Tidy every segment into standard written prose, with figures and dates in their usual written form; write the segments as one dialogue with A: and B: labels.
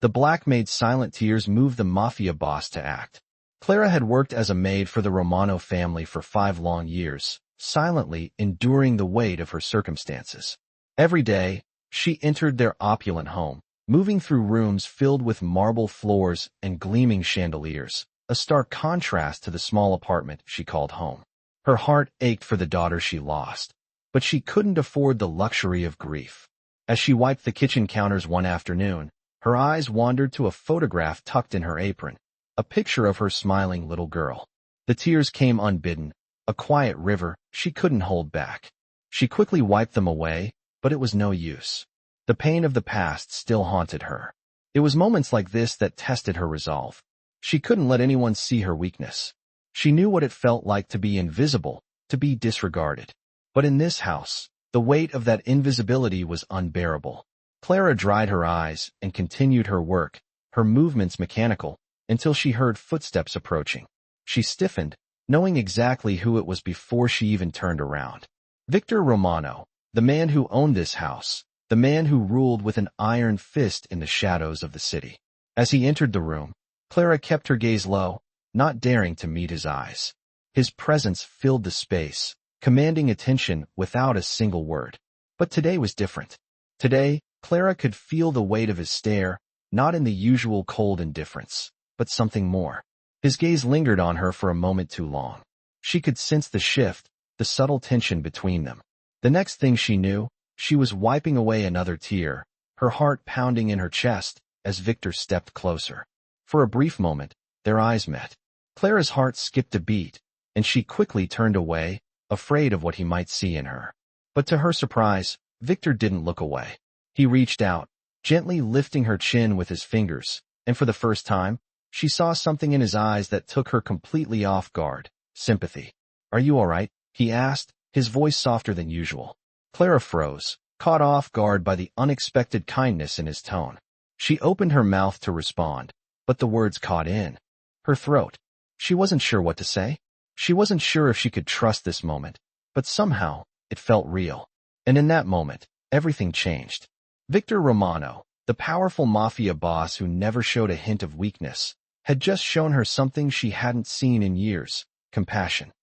A: The black maid's silent tears moved the Mafia boss to act. Clara had worked as a maid for the Romano family for 5 long years, silently enduring the weight of her circumstances. Every day, she entered their opulent home, moving through rooms filled with marble floors and gleaming chandeliers, a stark contrast to the small apartment she called home. Her heart ached for the daughter she lost, but she couldn't afford the luxury of grief. As she wiped the kitchen counters one afternoon, her eyes wandered to a photograph tucked in her apron, a picture of her smiling little girl. The tears came unbidden, a quiet river she couldn't hold back. She quickly wiped them away, but it was no use. The pain of the past still haunted her. It was moments like this that tested her resolve. She couldn't let anyone see her weakness. She knew what it felt like to be invisible, to be disregarded. But in this house, the weight of that invisibility was unbearable. Clara dried her eyes and continued her work, her movements mechanical, until she heard footsteps approaching. She stiffened, knowing exactly who it was before she even turned around. Victor Romano, the man who owned this house, the man who ruled with an iron fist in the shadows of the city. As he entered the room, Clara kept her gaze low, not daring to meet his eyes. His presence filled the space, commanding attention without a single word. But today was different. Today, Clara could feel the weight of his stare, not in the usual cold indifference, but something more. His gaze lingered on her for a moment too long. She could sense the shift, the subtle tension between them. The next thing she knew, she was wiping away another tear, her heart pounding in her chest as Victor stepped closer. For a brief moment, their eyes met. Clara's heart skipped a beat, and she quickly turned away, afraid of what he might see in her. But to her surprise, Victor didn't look away. He reached out, gently lifting her chin with his fingers, and for the first time, she saw something in his eyes that took her completely off guard: sympathy. "Are you all right?" he asked, his voice softer than usual. Clara froze, caught off guard by the unexpected kindness in his tone. She opened her mouth to respond, but the words caught in her throat. She wasn't sure what to say. She wasn't sure if she could trust this moment, but somehow, it felt real. And in that moment, everything changed. Victor Romano, the powerful Mafia boss who never showed a hint of weakness, had just shown her something she hadn't seen in years: compassion.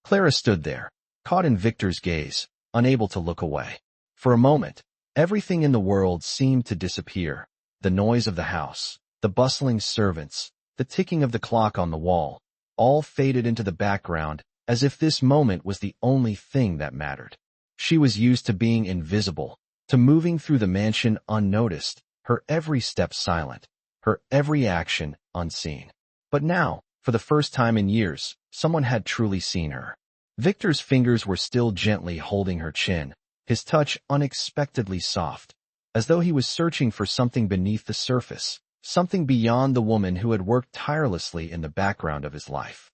A: Clara stood there, caught in Victor's gaze, unable to look away. For a moment, everything in the world seemed to disappear. The noise of the house, the bustling servants, the ticking of the clock on the wall, all faded into the background as if this moment was the only thing that mattered. She was used to being invisible, to moving through the mansion unnoticed, her every step silent, her every action unseen. But now, for the first time in years, someone had truly seen her. Victor's fingers were still gently holding her chin, his touch unexpectedly soft, as though he was searching for something beneath the surface, something beyond the woman who had worked tirelessly in the background of his life.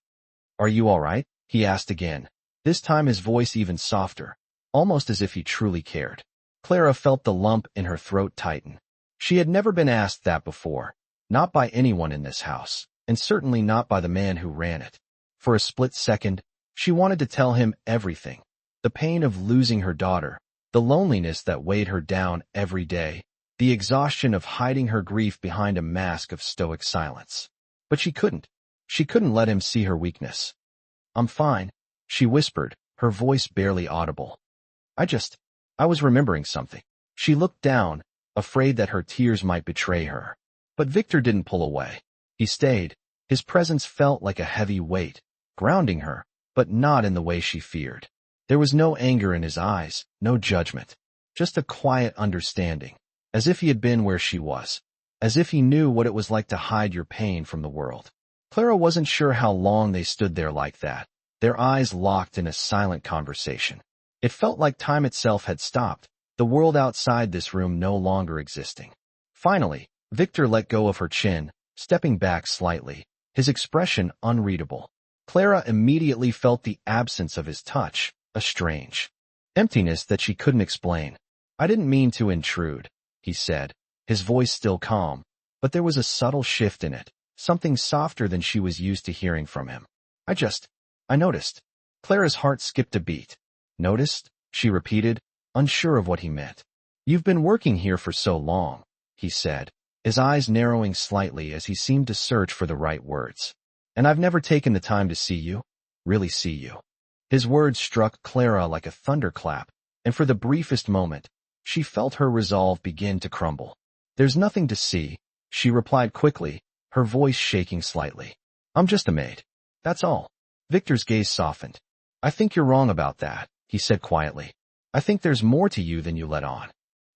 A: "Are you all right?" he asked again, this time his voice even softer, almost as if he truly cared. Clara felt the lump in her throat tighten. She had never been asked that before, not by anyone in this house, and certainly not by the man who ran it. For a split second, she wanted to tell him everything: the pain of losing her daughter, the loneliness that weighed her down every day, the exhaustion of hiding her grief behind a mask of stoic silence. But she couldn't. She couldn't let him see her weakness. "I'm fine," she whispered, her voice barely audible. I was remembering something." She looked down, afraid that her tears might betray her. But Victor didn't pull away. He stayed. His presence felt like a heavy weight, grounding her, but not in the way she feared. There was no anger in his eyes, no judgment, just a quiet understanding, as if he had been where she was, as if he knew what it was like to hide your pain from the world. Clara wasn't sure how long they stood there like that, their eyes locked in a silent conversation. It felt like time itself had stopped, the world outside this room no longer existing. Finally, Victor let go of her chin, stepping back slightly, his expression unreadable. Clara immediately felt the absence of his touch, a strange emptiness that she couldn't explain. "I didn't mean to intrude," he said, his voice still calm, but there was a subtle shift in it, something softer than she was used to hearing from him. I noticed." Clara's heart skipped a beat. "Noticed?" she repeated, unsure of what he meant. "You've been working here for so long," he said, his eyes narrowing slightly as he seemed to search for the right words. And I've never taken the time to see you, really see you. His words struck Clara like a thunderclap, and for the briefest moment, she felt her resolve begin to crumble. There's nothing to see, she replied quickly, her voice shaking slightly. I'm just a maid. That's all. Victor's gaze softened. I think you're wrong about that, he said quietly. I think there's more to you than you let on.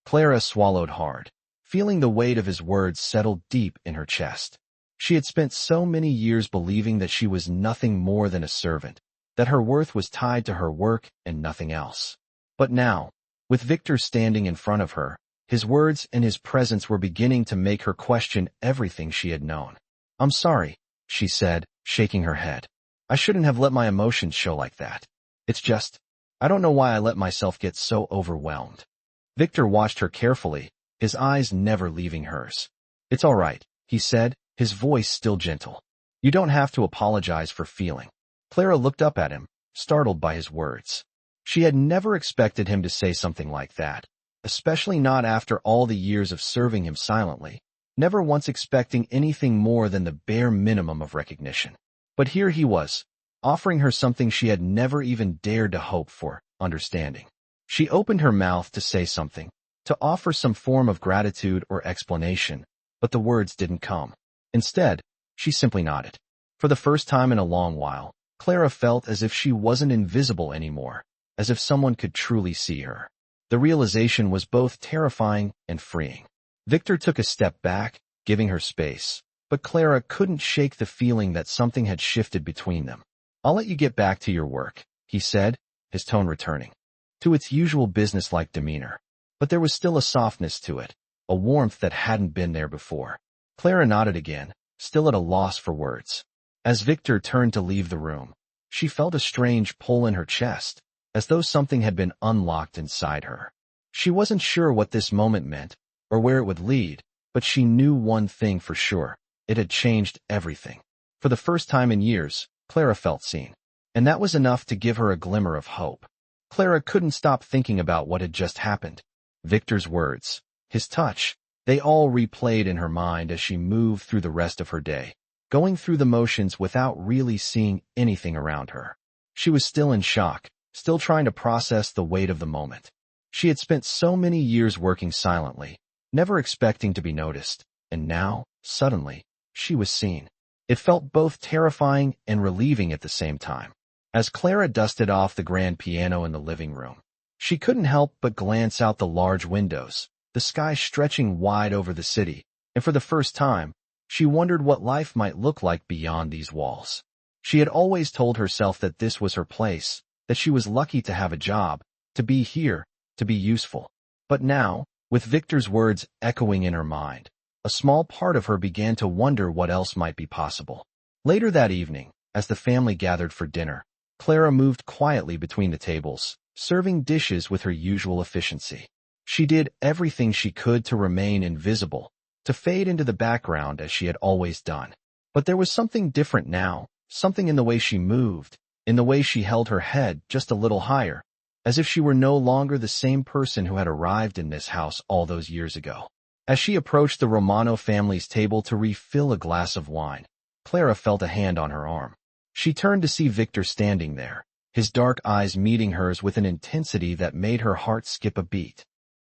A: Clara swallowed hard, feeling the weight of his words settle deep in her chest. She had spent so many years believing that she was nothing more than a servant, that her worth was tied to her work and nothing else. But now, with Victor standing in front of her, his words and his presence were beginning to make her question everything she had known. I'm sorry, she said, shaking her head. I shouldn't have let my emotions show like that. It's just, I don't know why I let myself get so overwhelmed. Victor watched her carefully, his eyes never leaving hers. It's all right, he said, his voice still gentle. You don't have to apologize for feeling. Clara looked up at him, startled by his words. She had never expected him to say something like that, especially not after all the years of serving him silently, never once expecting anything more than the bare minimum of recognition. But here he was, offering her something she had never even dared to hope for, understanding. She opened her mouth to say something, to offer some form of gratitude or explanation, but the words didn't come. Instead, she simply nodded. For the first time in a long while, Clara felt as if she wasn't invisible anymore, as if someone could truly see her. The realization was both terrifying and freeing. Victor took a step back, giving her space, but Clara couldn't shake the feeling that something had shifted between them. I'll let you get back to your work, he said, his tone returning to its usual businesslike demeanor. But there was still a softness to it, a warmth that hadn't been there before. Clara nodded again, still at a loss for words. As Victor turned to leave the room, she felt a strange pull in her chest, as though something had been unlocked inside her. She wasn't sure what this moment meant, or where it would lead, but she knew one thing for sure. It had changed everything. For the first time in years, Clara felt seen. And that was enough to give her a glimmer of hope. Clara couldn't stop thinking about what had just happened. Victor's words, his touch, they all replayed in her mind as she moved through the rest of her day, going through the motions without really seeing anything around her. She was still in shock, still trying to process the weight of the moment. She had spent so many years working silently, never expecting to be noticed, and now, suddenly, she was seen. It felt both terrifying and relieving at the same time. As Clara dusted off the grand piano in the living room, she couldn't help but glance out the large windows, the sky stretching wide over the city, and for the first time, she wondered what life might look like beyond these walls. She had always told herself that this was her place, that she was lucky to have a job, to be here, to be useful. But now, with Victor's words echoing in her mind, a small part of her began to wonder what else might be possible. Later that evening, as the family gathered for dinner, Clara moved quietly between the tables, serving dishes with her usual efficiency. She did everything she could to remain invisible, to fade into the background as she had always done. But there was something different now, something in the way she moved, in the way she held her head just a little higher, as if she were no longer the same person who had arrived in this house all those years ago. As she approached the Romano family's table to refill a glass of wine, Clara felt a hand on her arm. She turned to see Victor standing there, his dark eyes meeting hers with an intensity that made her heart skip a beat.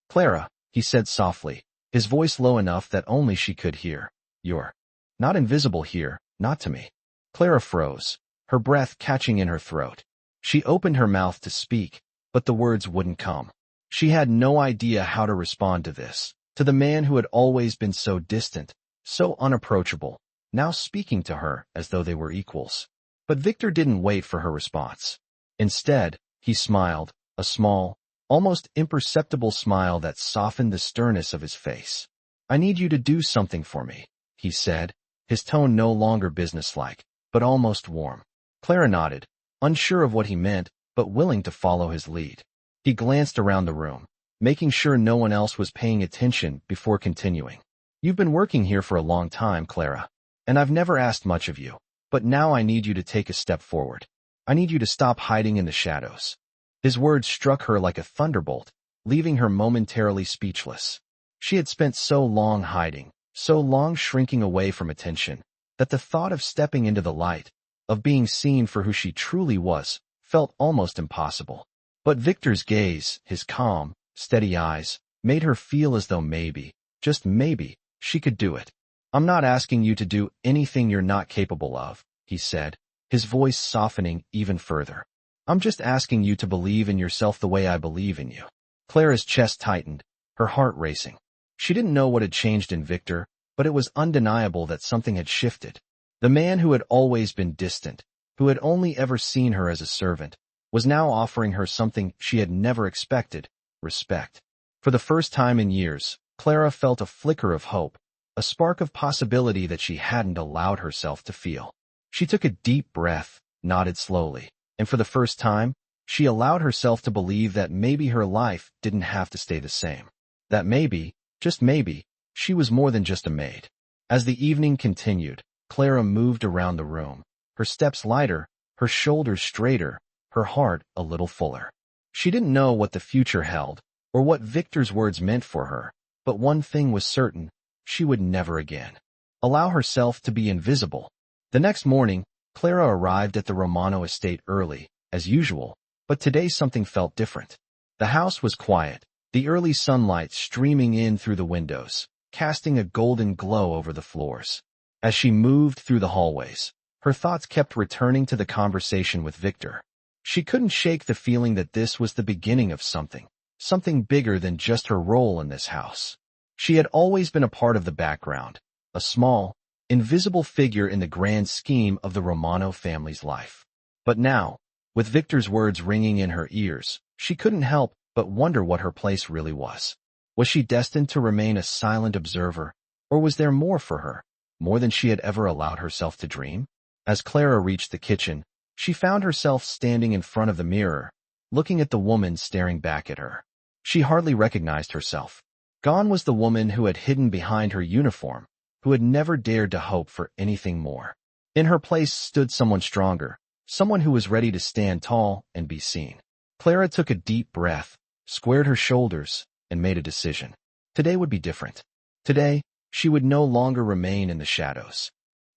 A: Clara, he said softly, his voice low enough that only she could hear. You're not invisible here, not to me. Clara froze, her breath catching in her throat. She opened her mouth to speak, but the words wouldn't come. She had no idea how to respond to this, to the man who had always been so distant, so unapproachable, now speaking to her as though they were equals. But Victor didn't wait for her response. Instead, he smiled, a small, almost imperceptible smile that softened the sternness of his face. I need you to do something for me, he said, his tone no longer businesslike, but almost warm. Clara nodded, unsure of what he meant, but willing to follow his lead. He glanced around the room, making sure no one else was paying attention before continuing. You've been working here for a long time, Clara, and I've never asked much of you, but now I need you to take a step forward. I need you to stop hiding in the shadows. His words struck her like a thunderbolt, leaving her momentarily speechless. She had spent so long hiding, so long shrinking away from attention, that the thought of stepping into the light, of being seen for who she truly was, felt almost impossible. But Victor's gaze, his calm, steady eyes, made her feel as though maybe, just maybe, she could do it. "I'm not asking you to do anything you're not capable of," he said, his voice softening even further. "I'm just asking you to believe in yourself the way I believe in you." Clara's chest tightened, her heart racing. She didn't know what had changed in Victor, but it was undeniable that something had shifted. The man who had always been distant, who had only ever seen her as a servant, was now offering her something she had never expected: respect. For the first time in years, Clara felt a flicker of hope, a spark of possibility that she hadn't allowed herself to feel. She took a deep breath, nodded slowly, and for the first time, she allowed herself to believe that maybe her life didn't have to stay the same. That maybe, just maybe, she was more than just a maid. As the evening continued, Clara moved around the room, her steps lighter, her shoulders straighter, her heart a little fuller. She didn't know what the future held, or what Victor's words meant for her, but one thing was certain: she would never again allow herself to be invisible. The next morning, Clara arrived at the Romano estate early, as usual, but today something felt different. The house was quiet, the early sunlight streaming in through the windows, casting a golden glow over the floors. As she moved through the hallways, her thoughts kept returning to the conversation with Victor. She couldn't shake the feeling that this was the beginning of something bigger than just her role in this house. She had always been a part of the background, a small, invisible figure in the grand scheme of the Romano family's life. But now, with Victor's words ringing in her ears, she couldn't help but wonder what her place really was. Was she destined to remain a silent observer, or was there more for her, more than she had ever allowed herself to dream? As Clara reached the kitchen, she found herself standing in front of the mirror, looking at the woman staring back at her. She hardly recognized herself. Gone was the woman who had hidden behind her uniform, who had never dared to hope for anything more. In her place stood someone stronger, someone who was ready to stand tall and be seen. Clara took a deep breath, squared her shoulders, and made a decision. Today would be different. Today, she would no longer remain in the shadows.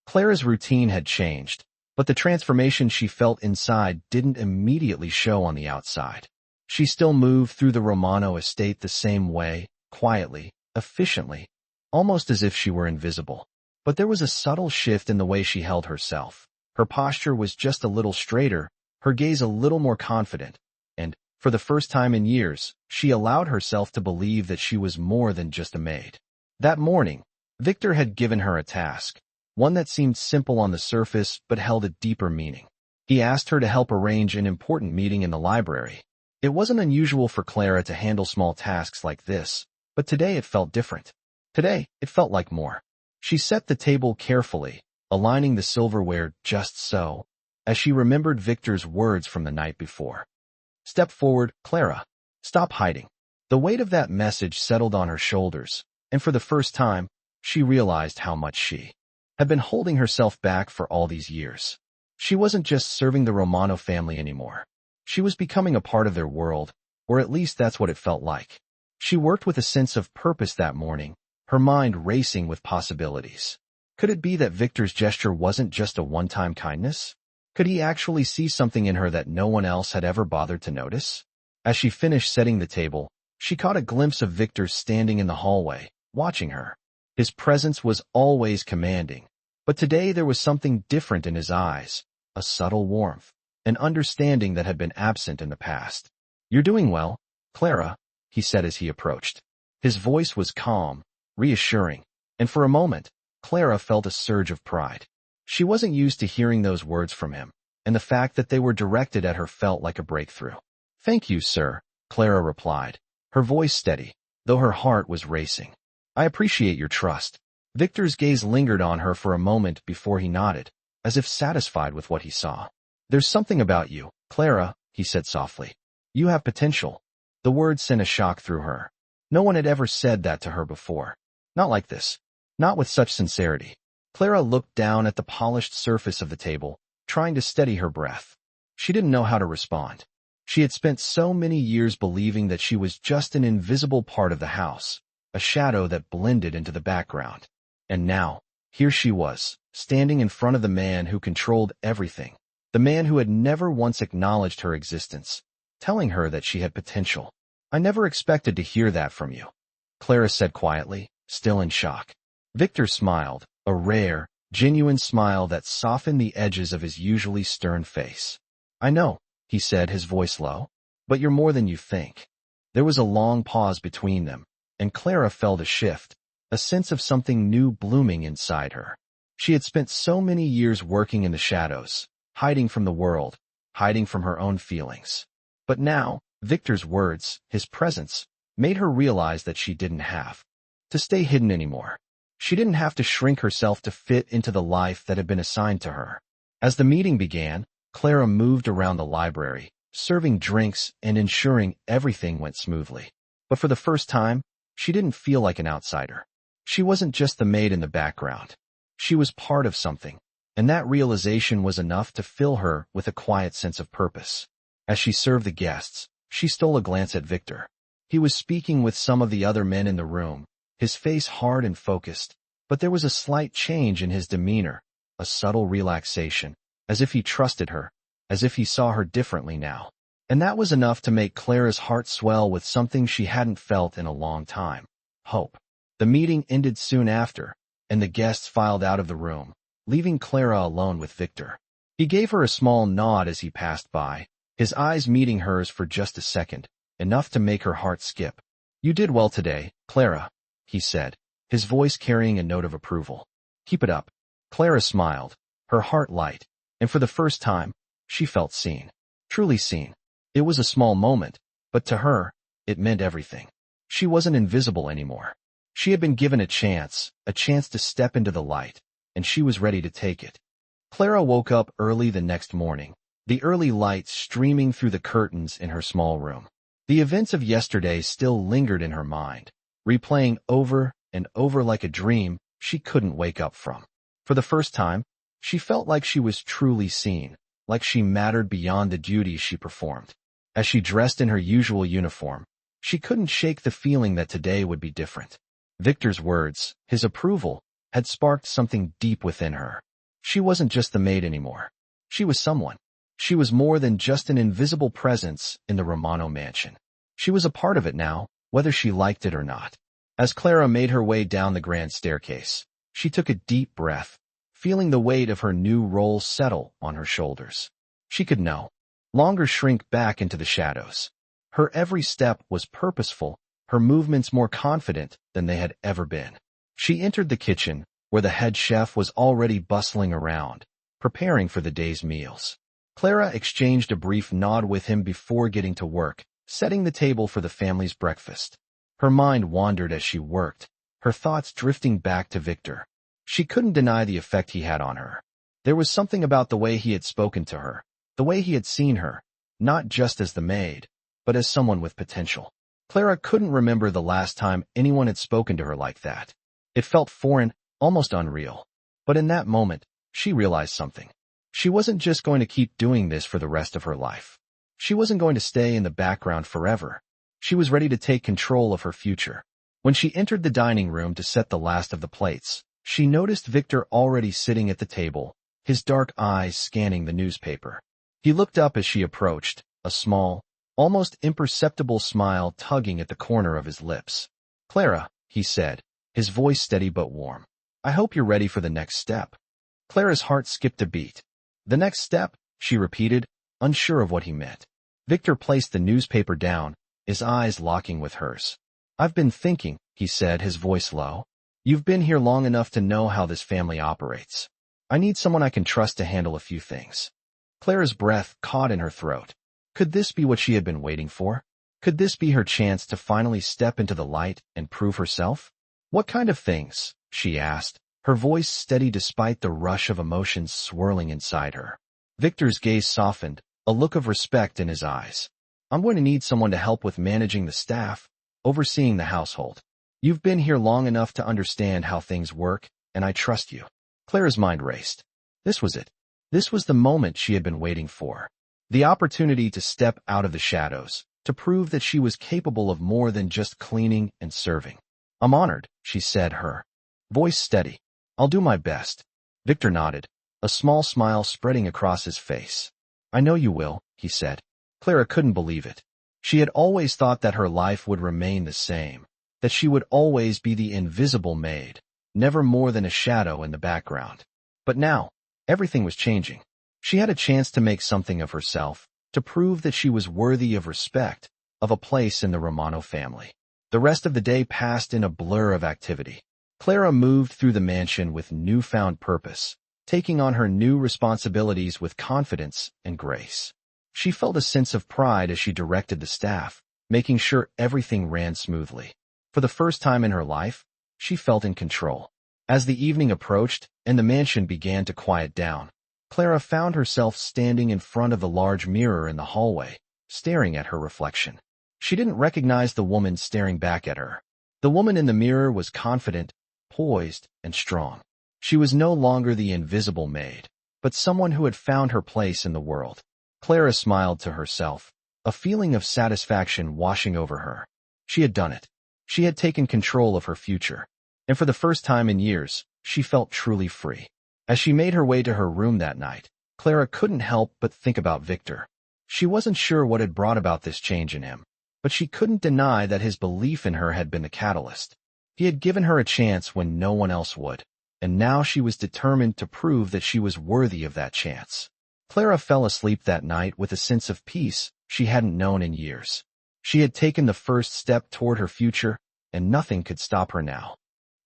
A: Clara's routine had changed, but the transformation she felt inside didn't immediately show on the outside. She still moved through the Romano estate the same way, quietly, efficiently, almost as if she were invisible. But there was a subtle shift in the way she held herself. Her posture was just a little straighter, her gaze a little more confident, and, for the first time in years, she allowed herself to believe that she was more than just a maid. That morning, Victor had given her a task, one that seemed simple on the surface but held a deeper meaning. He asked her to help arrange an important meeting in the library. It wasn't unusual for Clara to handle small tasks like this, but today it felt different. Today, it felt like more. She set the table carefully, aligning the silverware just so, as she remembered Victor's words from the night before. "Step forward, Clara. Stop hiding." The weight of that message settled on her shoulders, and for the first time, she realized how much she had been holding herself back for all these years. She wasn't just serving the Romano family anymore. She was becoming a part of their world, or at least that's what it felt like. She worked with a sense of purpose that morning, her mind racing with possibilities. Could it be that Victor's gesture wasn't just a one-time kindness? Could he actually see something in her that no one else had ever bothered to notice? As she finished setting the table, she caught a glimpse of Victor standing in the hallway, watching her. His presence was always commanding, but today there was something different in his eyes, a subtle warmth, an understanding that had been absent in the past. "You're doing well, Clara," he said as he approached. His voice was calm, reassuring, and for a moment, Clara felt a surge of pride. She wasn't used to hearing those words from him, and the fact that they were directed at her felt like a breakthrough. "Thank you, sir," Clara replied, her voice steady, though her heart was racing. "I appreciate your trust." Victor's gaze lingered on her for a moment before he nodded, as if satisfied with what he saw. "There's something about you, Clara," he said softly. "You have potential." The words sent a shock through her. No one had ever said that to her before. Not like this. Not with such sincerity. Clara looked down at the polished surface of the table, trying to steady her breath. She didn't know how to respond. She had spent so many years believing that she was just an invisible part of the house, a shadow that blended into the background. And now, here she was, standing in front of the man who controlled everything, the man who had never once acknowledged her existence, telling her that she had potential. "I never expected to hear that from you," Clara said quietly, still in shock. Victor smiled, a rare, genuine smile that softened the edges of his usually stern face. "I know," he said, his voice low, "but you're more than you think." There was a long pause between them, and Clara felt a shift, a sense of something new blooming inside her. She had spent so many years working in the shadows, hiding from the world, hiding from her own feelings. But now, Victor's words, his presence, made her realize that she didn't have to stay hidden anymore. She didn't have to shrink herself to fit into the life that had been assigned to her. As the meeting began, Clara moved around the library, serving drinks and ensuring everything went smoothly. But for the first time, she didn't feel like an outsider. She wasn't just the maid in the background. She was part of something, and that realization was enough to fill her with a quiet sense of purpose. As she served the guests, she stole a glance at Victor. He was speaking with some of the other men in the room, his face hard and focused, but there was a slight change in his demeanor, a subtle relaxation, as if he trusted her, as if he saw her differently now. And that was enough to make Clara's heart swell with something she hadn't felt in a long time: hope. The meeting ended soon after, and the guests filed out of the room, leaving Clara alone with Victor. He gave her a small nod as he passed by, his eyes meeting hers for just a second, enough to make her heart skip. "You did well today, Clara," he said, his voice carrying a note of approval. "Keep it up." Clara smiled, her heart light, and for the first time, she felt seen. Truly seen. It was a small moment, but to her, it meant everything. She wasn't invisible anymore. She had been given a chance to step into the light, and she was ready to take it. Clara woke up early the next morning, the early light streaming through the curtains in her small room. The events of yesterday still lingered in her mind, replaying over and over like a dream she couldn't wake up from. For the first time, she felt like she was truly seen, like she mattered beyond the duties she performed. As she dressed in her usual uniform, she couldn't shake the feeling that today would be different. Victor's words, his approval, had sparked something deep within her. She wasn't just the maid anymore. She was someone. She was more than just an invisible presence in the Romano mansion. She was a part of it now, whether she liked it or not. As Clara made her way down the grand staircase, she took a deep breath, feeling the weight of her new role settle on her shoulders. She could no longer shrink back into the shadows. Her every step was purposeful, her movements more confident than they had ever been. She entered the kitchen, where the head chef was already bustling around, preparing for the day's meals. Clara exchanged a brief nod with him before getting to work, setting the table for the family's breakfast. Her mind wandered as she worked, her thoughts drifting back to Victor. She couldn't deny the effect he had on her. There was something about the way he had spoken to her, the way he had seen her, not just as the maid, but as someone with potential. Clara couldn't remember the last time anyone had spoken to her like that. It felt foreign, almost unreal. But in that moment, she realized something. She wasn't just going to keep doing this for the rest of her life. She wasn't going to stay in the background forever. She was ready to take control of her future. When she entered the dining room to set the last of the plates, she noticed Victor already sitting at the table, his dark eyes scanning the newspaper. He looked up as she approached, a small, almost imperceptible smile tugging at the corner of his lips. "Clara," he said, his voice steady but warm. "I hope you're ready for the next step." Clara's heart skipped a beat. "The next step?" she repeated, unsure of what he meant. Victor placed the newspaper down, his eyes locking with hers. "I've been thinking," he said, his voice low. "You've been here long enough to know how this family operates. I need someone I can trust to handle a few things." Clara's breath caught in her throat. Could this be what she had been waiting for? Could this be her chance to finally step into the light and prove herself? "What kind of things?" she asked, her voice steady despite the rush of emotions swirling inside her. Victor's gaze softened, a look of respect in his eyes. "I'm going to need someone to help with managing the staff, overseeing the household. You've been here long enough to understand how things work, and I trust you." Clara's mind raced. This was it. This was the moment she had been waiting for. The opportunity to step out of the shadows, to prove that she was capable of more than just cleaning and serving. "I'm honored," she said, her voice steady. I'll do my best. Victor nodded, a small smile spreading across his face. I know you will, he said. Clara couldn't believe it. She had always thought that her life would remain the same, that she would always be the invisible maid, never more than a shadow in the background. But now, everything was changing. She had a chance to make something of herself, to prove that she was worthy of respect, of a place in the Romano family. The rest of the day passed in a blur of activity. Clara moved through the mansion with newfound purpose, taking on her new responsibilities with confidence and grace. She felt a sense of pride as she directed the staff, making sure everything ran smoothly. For the first time in her life, she felt in control. As the evening approached and the mansion began to quiet down, Clara found herself standing in front of the large mirror in the hallway, staring at her reflection. She didn't recognize the woman staring back at her. The woman in the mirror was confident, poised, and strong. She was no longer the invisible maid, but someone who had found her place in the world. Clara smiled to herself, a feeling of satisfaction washing over her. She had done it. She had taken control of her future. And for the first time in years, she felt truly free. As she made her way to her room that night, Clara couldn't help but think about Victor. She wasn't sure what had brought about this change in him, but she couldn't deny that his belief in her had been the catalyst. He had given her a chance when no one else would, and now she was determined to prove that she was worthy of that chance. Clara fell asleep that night with a sense of peace she hadn't known in years. She had taken the first step toward her future, and nothing could stop her now.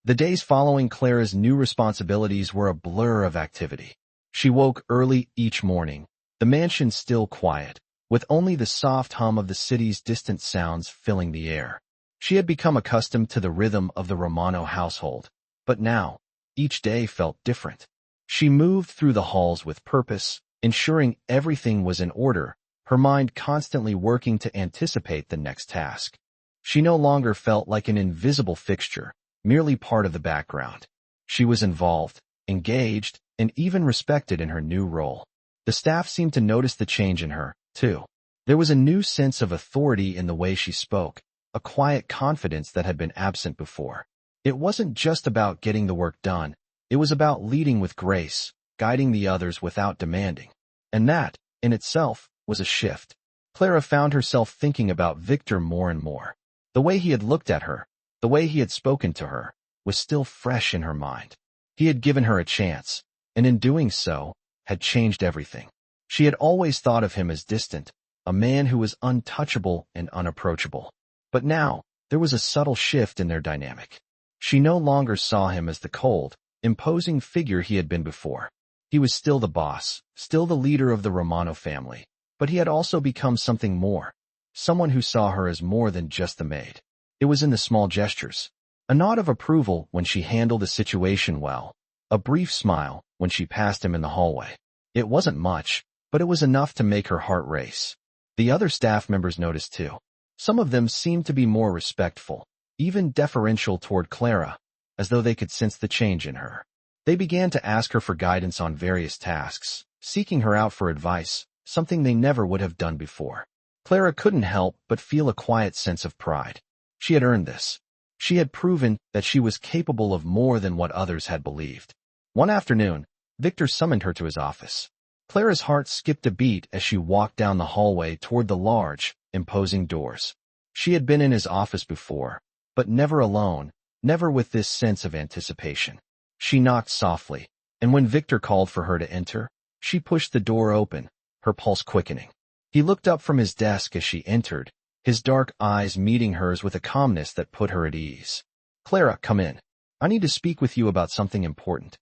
A: The days following Clara's new responsibilities were a blur of activity. She woke early each morning, the mansion still quiet, with only the soft hum of the city's distant sounds filling the air. She had become accustomed to the rhythm of the Romano household, but now, each day felt different. She moved through the halls with purpose, ensuring everything was in order, her mind constantly working to anticipate the next task. She no longer felt like an invisible fixture, merely part of the background. She was involved, engaged, and even respected in her new role. The staff seemed to notice the change in her, too. There was a new sense of authority in the way she spoke, a quiet confidence that had been absent before. It wasn't just about getting the work done, it was about leading with grace, guiding the others without demanding. And that, in itself, was a shift. Clara found herself thinking about Victor more and more. The way he had looked at her, the way he had spoken to her, was still fresh in her mind. He had given her a chance, and in doing so, had changed everything. She had always thought of him as distant, a man who was untouchable and unapproachable. But now, there was a subtle shift in their dynamic. She no longer saw him as the cold, imposing figure he had been before. He was still the boss, still the leader of the Romano family, but he had also become something more, someone who saw her as more than just the maid. It was in the small gestures. A nod of approval when she handled the situation well, a brief smile when she passed him in the hallway. It wasn't much, but it was enough to make her heart race. The other staff members noticed too. Some of them seemed to be more respectful, even deferential toward Clara, as though they could sense the change in her. They began to ask her for guidance on various tasks, seeking her out for advice, something they never would have done before. Clara couldn't help but feel a quiet sense of pride. She had earned this. She had proven that she was capable of more than what others had believed. One afternoon, Victor summoned her to his office. Clara's heart skipped a beat as she walked down the hallway toward the large, imposing doors. She had been in his office before, but never alone, never with this sense of anticipation. She knocked softly, and when Victor called for her to enter, she pushed the door open, her pulse quickening. He looked up from his desk as she entered, his dark eyes meeting hers with a calmness that put her at ease. Clara, come in. I need to speak with you about something important.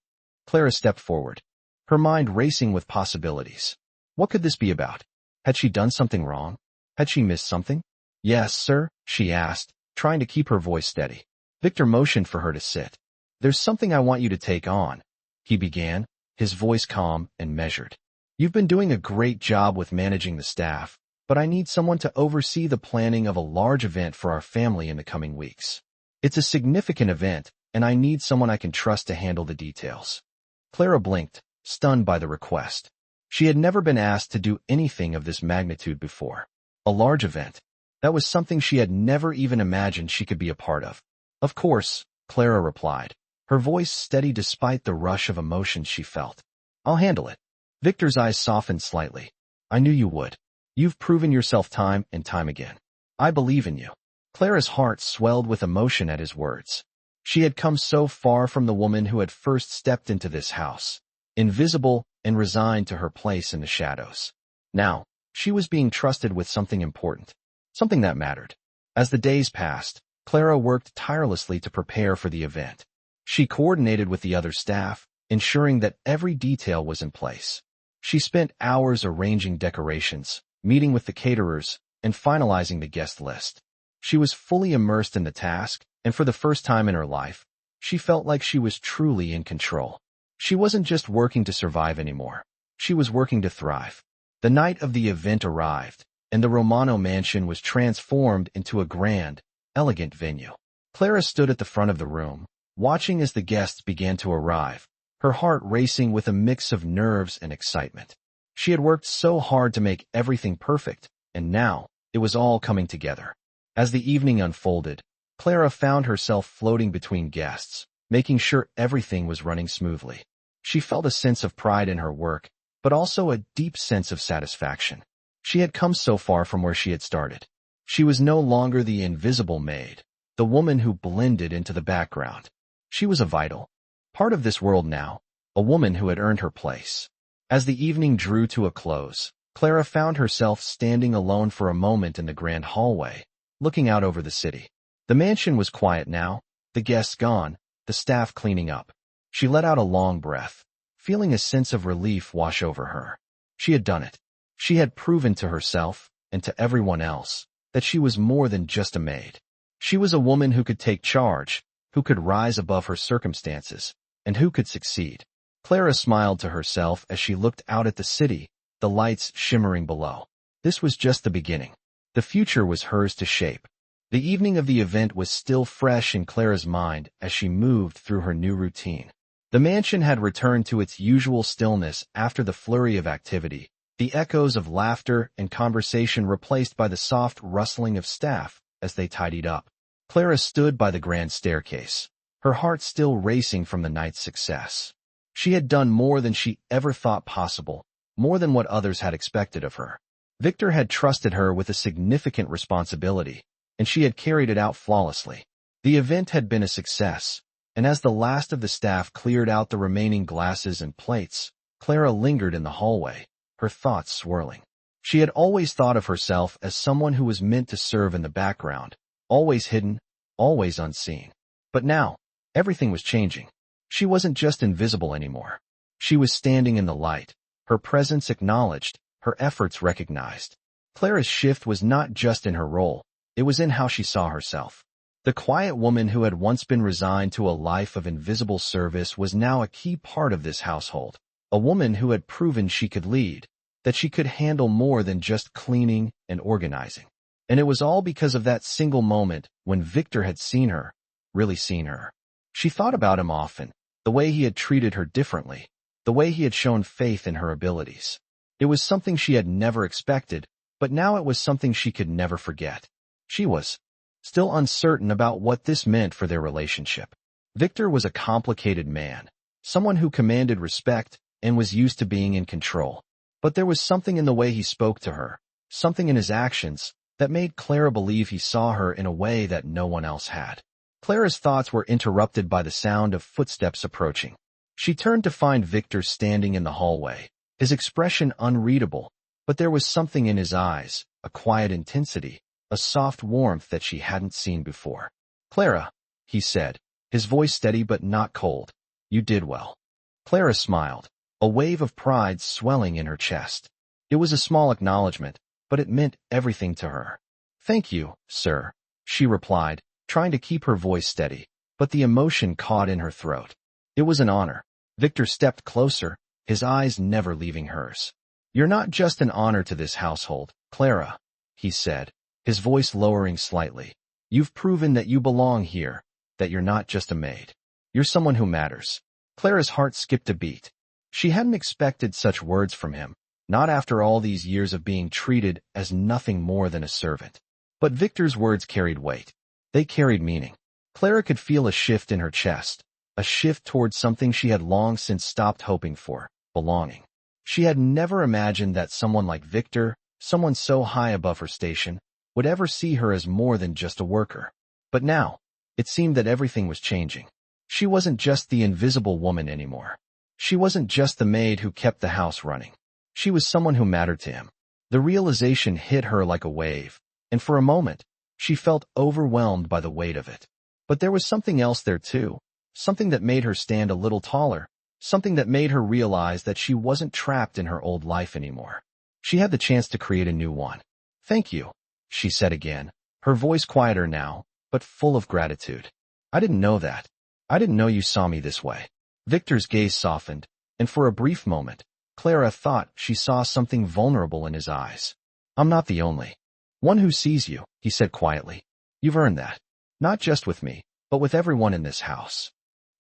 A: Clara stepped forward, her mind racing with possibilities. What could this be about? Had she done something wrong? Had she missed something? Yes, sir, she asked, trying to keep her voice steady. Victor motioned for her to sit. There's something I want you to take on, he began, his voice calm and measured. You've been doing a great job with managing the staff, but I need someone to oversee the planning of a large event for our family in the coming weeks. It's a significant event, and I need someone I can trust to handle the details. Clara blinked, stunned by the request. She had never been asked to do anything of this magnitude before. A large event. That was something she had never even imagined she could be a part of. Of course, Clara replied. her voice steady despite the rush of emotions she felt. "I'll handle it." Victor's eyes softened slightly. "I knew you would. You've proven yourself time and time again. I believe in you." Clara's heart swelled with emotion at his words. She had come so far from the woman who had first stepped into this house, invisible and resigned to her place in the shadows. Now, she was being trusted with something important, something that mattered. As the days passed, Clara worked tirelessly to prepare for the event. She coordinated with the other staff, ensuring that every detail was in place. She spent hours arranging decorations, meeting with the caterers, and finalizing the guest list. She was fully immersed in the task, and for the first time in her life, she felt like she was truly in control. She wasn't just working to survive anymore. She was working to thrive. The night of the event arrived, and the Romano mansion was transformed into a grand, elegant venue. Clara stood at the front of the room, watching as the guests began to arrive, her heart racing with a mix of nerves and excitement. She had worked so hard to make everything perfect, and now, it was all coming together. As the evening unfolded, Clara found herself floating between guests, making sure everything was running smoothly. She felt a sense of pride in her work, but also a deep sense of satisfaction. She had come so far from where she had started. She was no longer the invisible maid, the woman who blended into the background. She was a vital part of this world now, a woman who had earned her place. As the evening drew to a close, Clara found herself standing alone for a moment in the grand hallway, looking out over the city. The mansion was quiet now, the guests gone, the staff cleaning up. She let out a long breath, feeling a sense of relief wash over her. She had done it. She had proven to herself, and to everyone else, that she was more than just a maid. She was a woman who could take charge, who could rise above her circumstances, and who could succeed. Clara smiled to herself as she looked out at the city, the lights shimmering below. This was just the beginning. The future was hers to shape. The evening of the event was still fresh in Clara's mind as she moved through her new routine. The mansion had returned to its usual stillness after the flurry of activity, the echoes of laughter and conversation replaced by the soft rustling of staff as they tidied up. Clara stood by the grand staircase, her heart still racing from the night's success. She had done more than she ever thought possible, more than what others had expected of her. Victor had trusted her with a significant responsibility, and she had carried it out flawlessly. The event had been a success, and as the last of the staff cleared out the remaining glasses and plates, Clara lingered in the hallway, her thoughts swirling. She had always thought of herself as someone who was meant to serve in the background, always hidden, always unseen. But now, everything was changing. She wasn't just invisible anymore. She was standing in the light, her presence acknowledged, her efforts recognized. Clara's shift was not just in her role, it was in how she saw herself. The quiet woman who had once been resigned to a life of invisible service was now a key part of this household, a woman who had proven she could lead, that she could handle more than just cleaning and organizing. And it was all because of that single moment when Victor had seen her, really seen her. She thought about him often, the way he had treated her differently, the way he had shown faith in her abilities. It was something she had never expected, but now it was something she could never forget. She was still uncertain about what this meant for their relationship. Victor was a complicated man, someone who commanded respect and was used to being in control. But there was something in the way he spoke to her, something in his actions, that made Clara believe he saw her in a way that no one else had. Clara's thoughts were interrupted by the sound of footsteps approaching. She turned to find Victor standing in the hallway, his expression unreadable, but there was something in his eyes, a quiet intensity, a soft warmth that she hadn't seen before. "Clara," he said, his voice steady but not cold. "You did well." Clara smiled, a wave of pride swelling in her chest. It was a small acknowledgement, but it meant everything to her. "Thank you, sir," she replied, trying to keep her voice steady, but the emotion caught in her throat. It was an honor. Victor stepped closer, his eyes never leaving hers. "You're not just an honor to this household, Clara," he said, his voice lowering slightly. "You've proven that you belong here, that you're not just a maid. You're someone who matters." Clara's heart skipped a beat. She hadn't expected such words from him, not after all these years of being treated as nothing more than a servant. But Victor's words carried weight. They carried meaning. Clara could feel a shift in her chest, a shift towards something she had long since stopped hoping for, belonging. She had never imagined that someone like Victor, someone so high above her station, would ever see her as more than just a worker. But now, it seemed that everything was changing. She wasn't just the invisible woman anymore. She wasn't just the maid who kept the house running. She was someone who mattered to him. The realization hit her like a wave, and for a moment, she felt overwhelmed by the weight of it. But there was something else there too, something that made her stand a little taller, something that made her realize that she wasn't trapped in her old life anymore. She had the chance to create a new one. "Thank you," she said again, her voice quieter now, but full of gratitude. "I didn't know that. I didn't know you saw me this way." Victor's gaze softened, and for a brief moment, Clara thought she saw something vulnerable in his eyes. "I'm not the only one who sees you," he said quietly. "You've earned that. Not just with me, but with everyone in this house."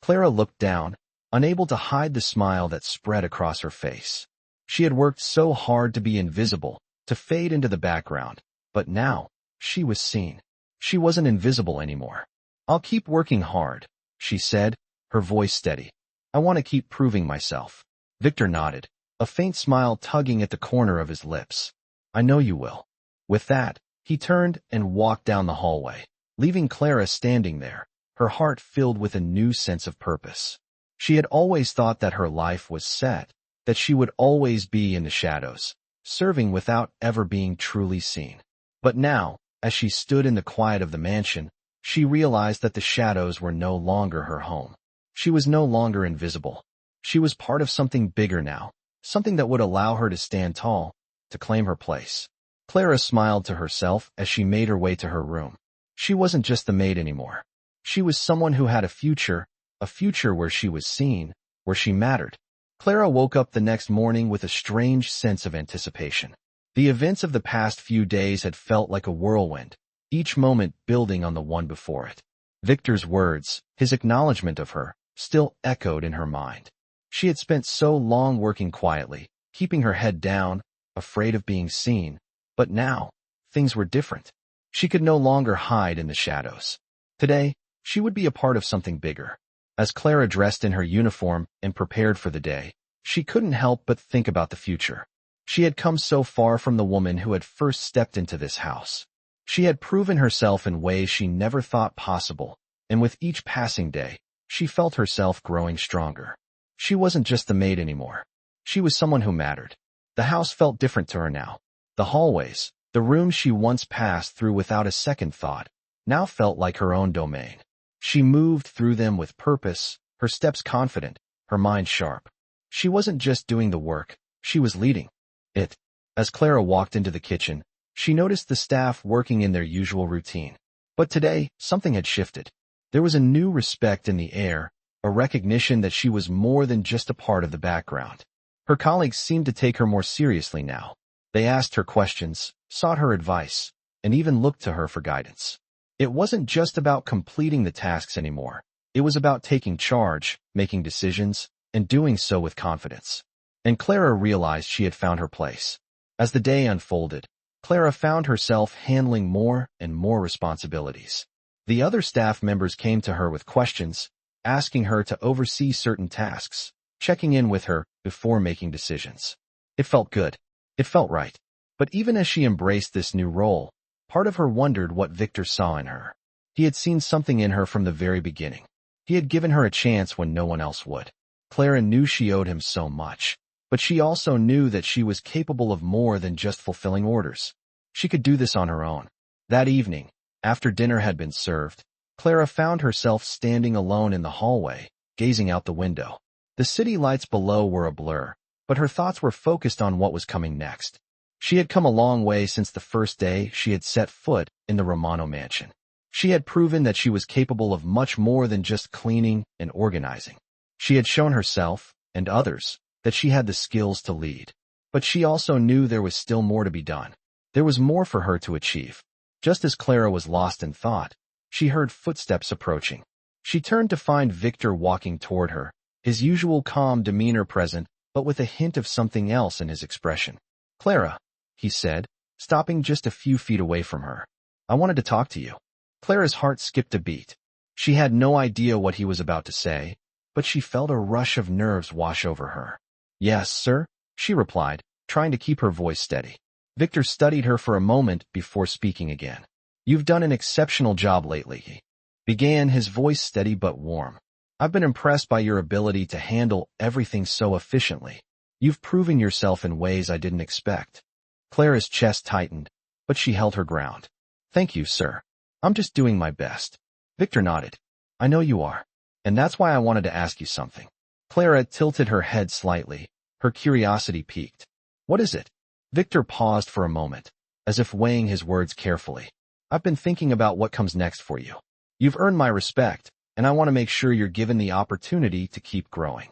A: Clara looked down, unable to hide the smile that spread across her face. She had worked so hard to be invisible, to fade into the background, but now, she was seen. She wasn't invisible anymore. "I'll keep working hard," she said, her voice steady. "I want to keep proving myself." Victor nodded, a faint smile tugging at the corner of his lips. "I know you will." With that, he turned and walked down the hallway, leaving Clara standing there, her heart filled with a new sense of purpose. She had always thought that her life was set, that she would always be in the shadows, serving without ever being truly seen. But now, as she stood in the quiet of the mansion, she realized that the shadows were no longer her home. She was no longer invisible. She was part of something bigger now, something that would allow her to stand tall, to claim her place. Clara smiled to herself as she made her way to her room. She wasn't just the maid anymore. She was someone who had a future where she was seen, where she mattered. Clara woke up the next morning with a strange sense of anticipation. The events of the past few days had felt like a whirlwind, each moment building on the one before it. Victor's words, his acknowledgement of her, still echoed in her mind. She had spent so long working quietly, keeping her head down, afraid of being seen, but now, things were different. She could no longer hide in the shadows. Today, she would be a part of something bigger. As Clara dressed in her uniform and prepared for the day, she couldn't help but think about the future. She had come so far from the woman who had first stepped into this house. She had proven herself in ways she never thought possible, and with each passing day, she felt herself growing stronger. She wasn't just the maid anymore. She was someone who mattered. The house felt different to her now. The hallways, the rooms she once passed through without a second thought, now felt like her own domain. She moved through them with purpose, her steps confident, her mind sharp. She wasn't just doing the work, she was leading it. As Clara walked into the kitchen, she noticed the staff working in their usual routine. But today, something had shifted. There was a new respect in the air, a recognition that she was more than just a part of the background. Her colleagues seemed to take her more seriously now. They asked her questions, sought her advice, and even looked to her for guidance. It wasn't just about completing the tasks anymore. It was about taking charge, making decisions, and doing so with confidence. And Clara realized she had found her place. As the day unfolded, Clara found herself handling more and more responsibilities. The other staff members came to her with questions, asking her to oversee certain tasks, checking in with her before making decisions. It felt good. It felt right. But even as she embraced this new role, part of her wondered what Victor saw in her. He had seen something in her from the very beginning. He had given her a chance when no one else would. Clara knew she owed him so much, but she also knew that she was capable of more than just fulfilling orders. She could do this on her own. That evening, after dinner had been served, Clara found herself standing alone in the hallway, gazing out the window. The city lights below were a blur, but her thoughts were focused on what was coming next. She had come a long way since the first day she had set foot in the Romano mansion. She had proven that she was capable of much more than just cleaning and organizing. She had shown herself, and others, that she had the skills to lead. But she also knew there was still more to be done. There was more for her to achieve. Just as Clara was lost in thought, she heard footsteps approaching. She turned to find Victor walking toward her, his usual calm demeanor present, but with a hint of something else in his expression. "Clara," he said, stopping just a few feet away from her. "I wanted to talk to you." Clara's heart skipped a beat. She had no idea what he was about to say, but she felt a rush of nerves wash over her. "Yes, sir," she replied, trying to keep her voice steady. Victor studied her for a moment before speaking again. "You've done an exceptional job lately," he began, his voice steady but warm. "I've been impressed by your ability to handle everything so efficiently. You've proven yourself in ways I didn't expect." Clara's chest tightened, but she held her ground. "Thank you, sir. I'm just doing my best." Victor nodded. "I know you are. And that's why I wanted to ask you something." Clara tilted her head slightly, her curiosity piqued. "What is it?" Victor paused for a moment, as if weighing his words carefully. "I've been thinking about what comes next for you. You've earned my respect, and I want to make sure you're given the opportunity to keep growing."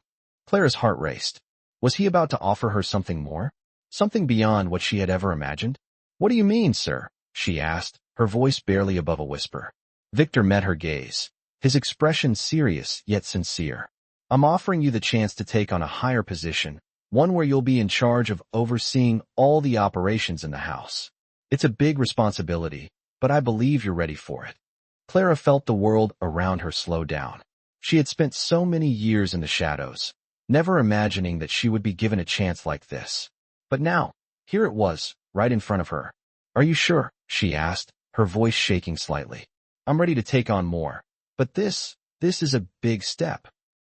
A: Clara's heart raced. Was he about to offer her something more? Something beyond what she had ever imagined? "What do you mean, sir?" she asked, her voice barely above a whisper. Victor met her gaze, his expression serious yet sincere. "I'm offering you the chance to take on a higher position, one where you'll be in charge of overseeing all the operations in the house. It's a big responsibility, but I believe you're ready for it." Clara felt the world around her slow down. She had spent so many years in the shadows, never imagining that she would be given a chance like this. But now, here it was, right in front of her. "Are you sure?" she asked, her voice shaking slightly. "I'm ready to take on more, but this is a big step."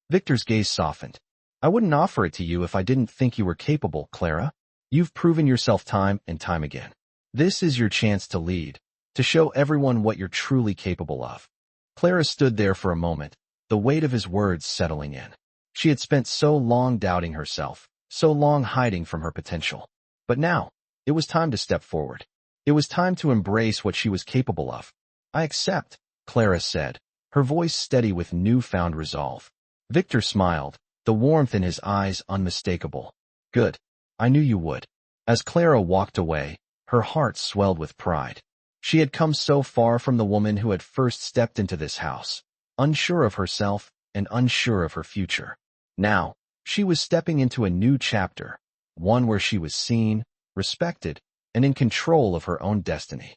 A: Victor's gaze softened. "I wouldn't offer it to you if I didn't think you were capable, Clara. You've proven yourself time and time again. This is your chance to lead, to show everyone what you're truly capable of." Clara stood there for a moment, the weight of his words settling in. She had spent so long doubting herself, so long hiding from her potential. But now, it was time to step forward. It was time to embrace what she was capable of. "I accept," Clara said, her voice steady with newfound resolve. Victor smiled, the warmth in his eyes unmistakable. "Good. I knew you would." As Clara walked away, her heart swelled with pride. She had come so far from the woman who had first stepped into this house, unsure of herself and unsure of her future. Now, she was stepping into a new chapter, one where she was seen, respected, and in control of her own destiny.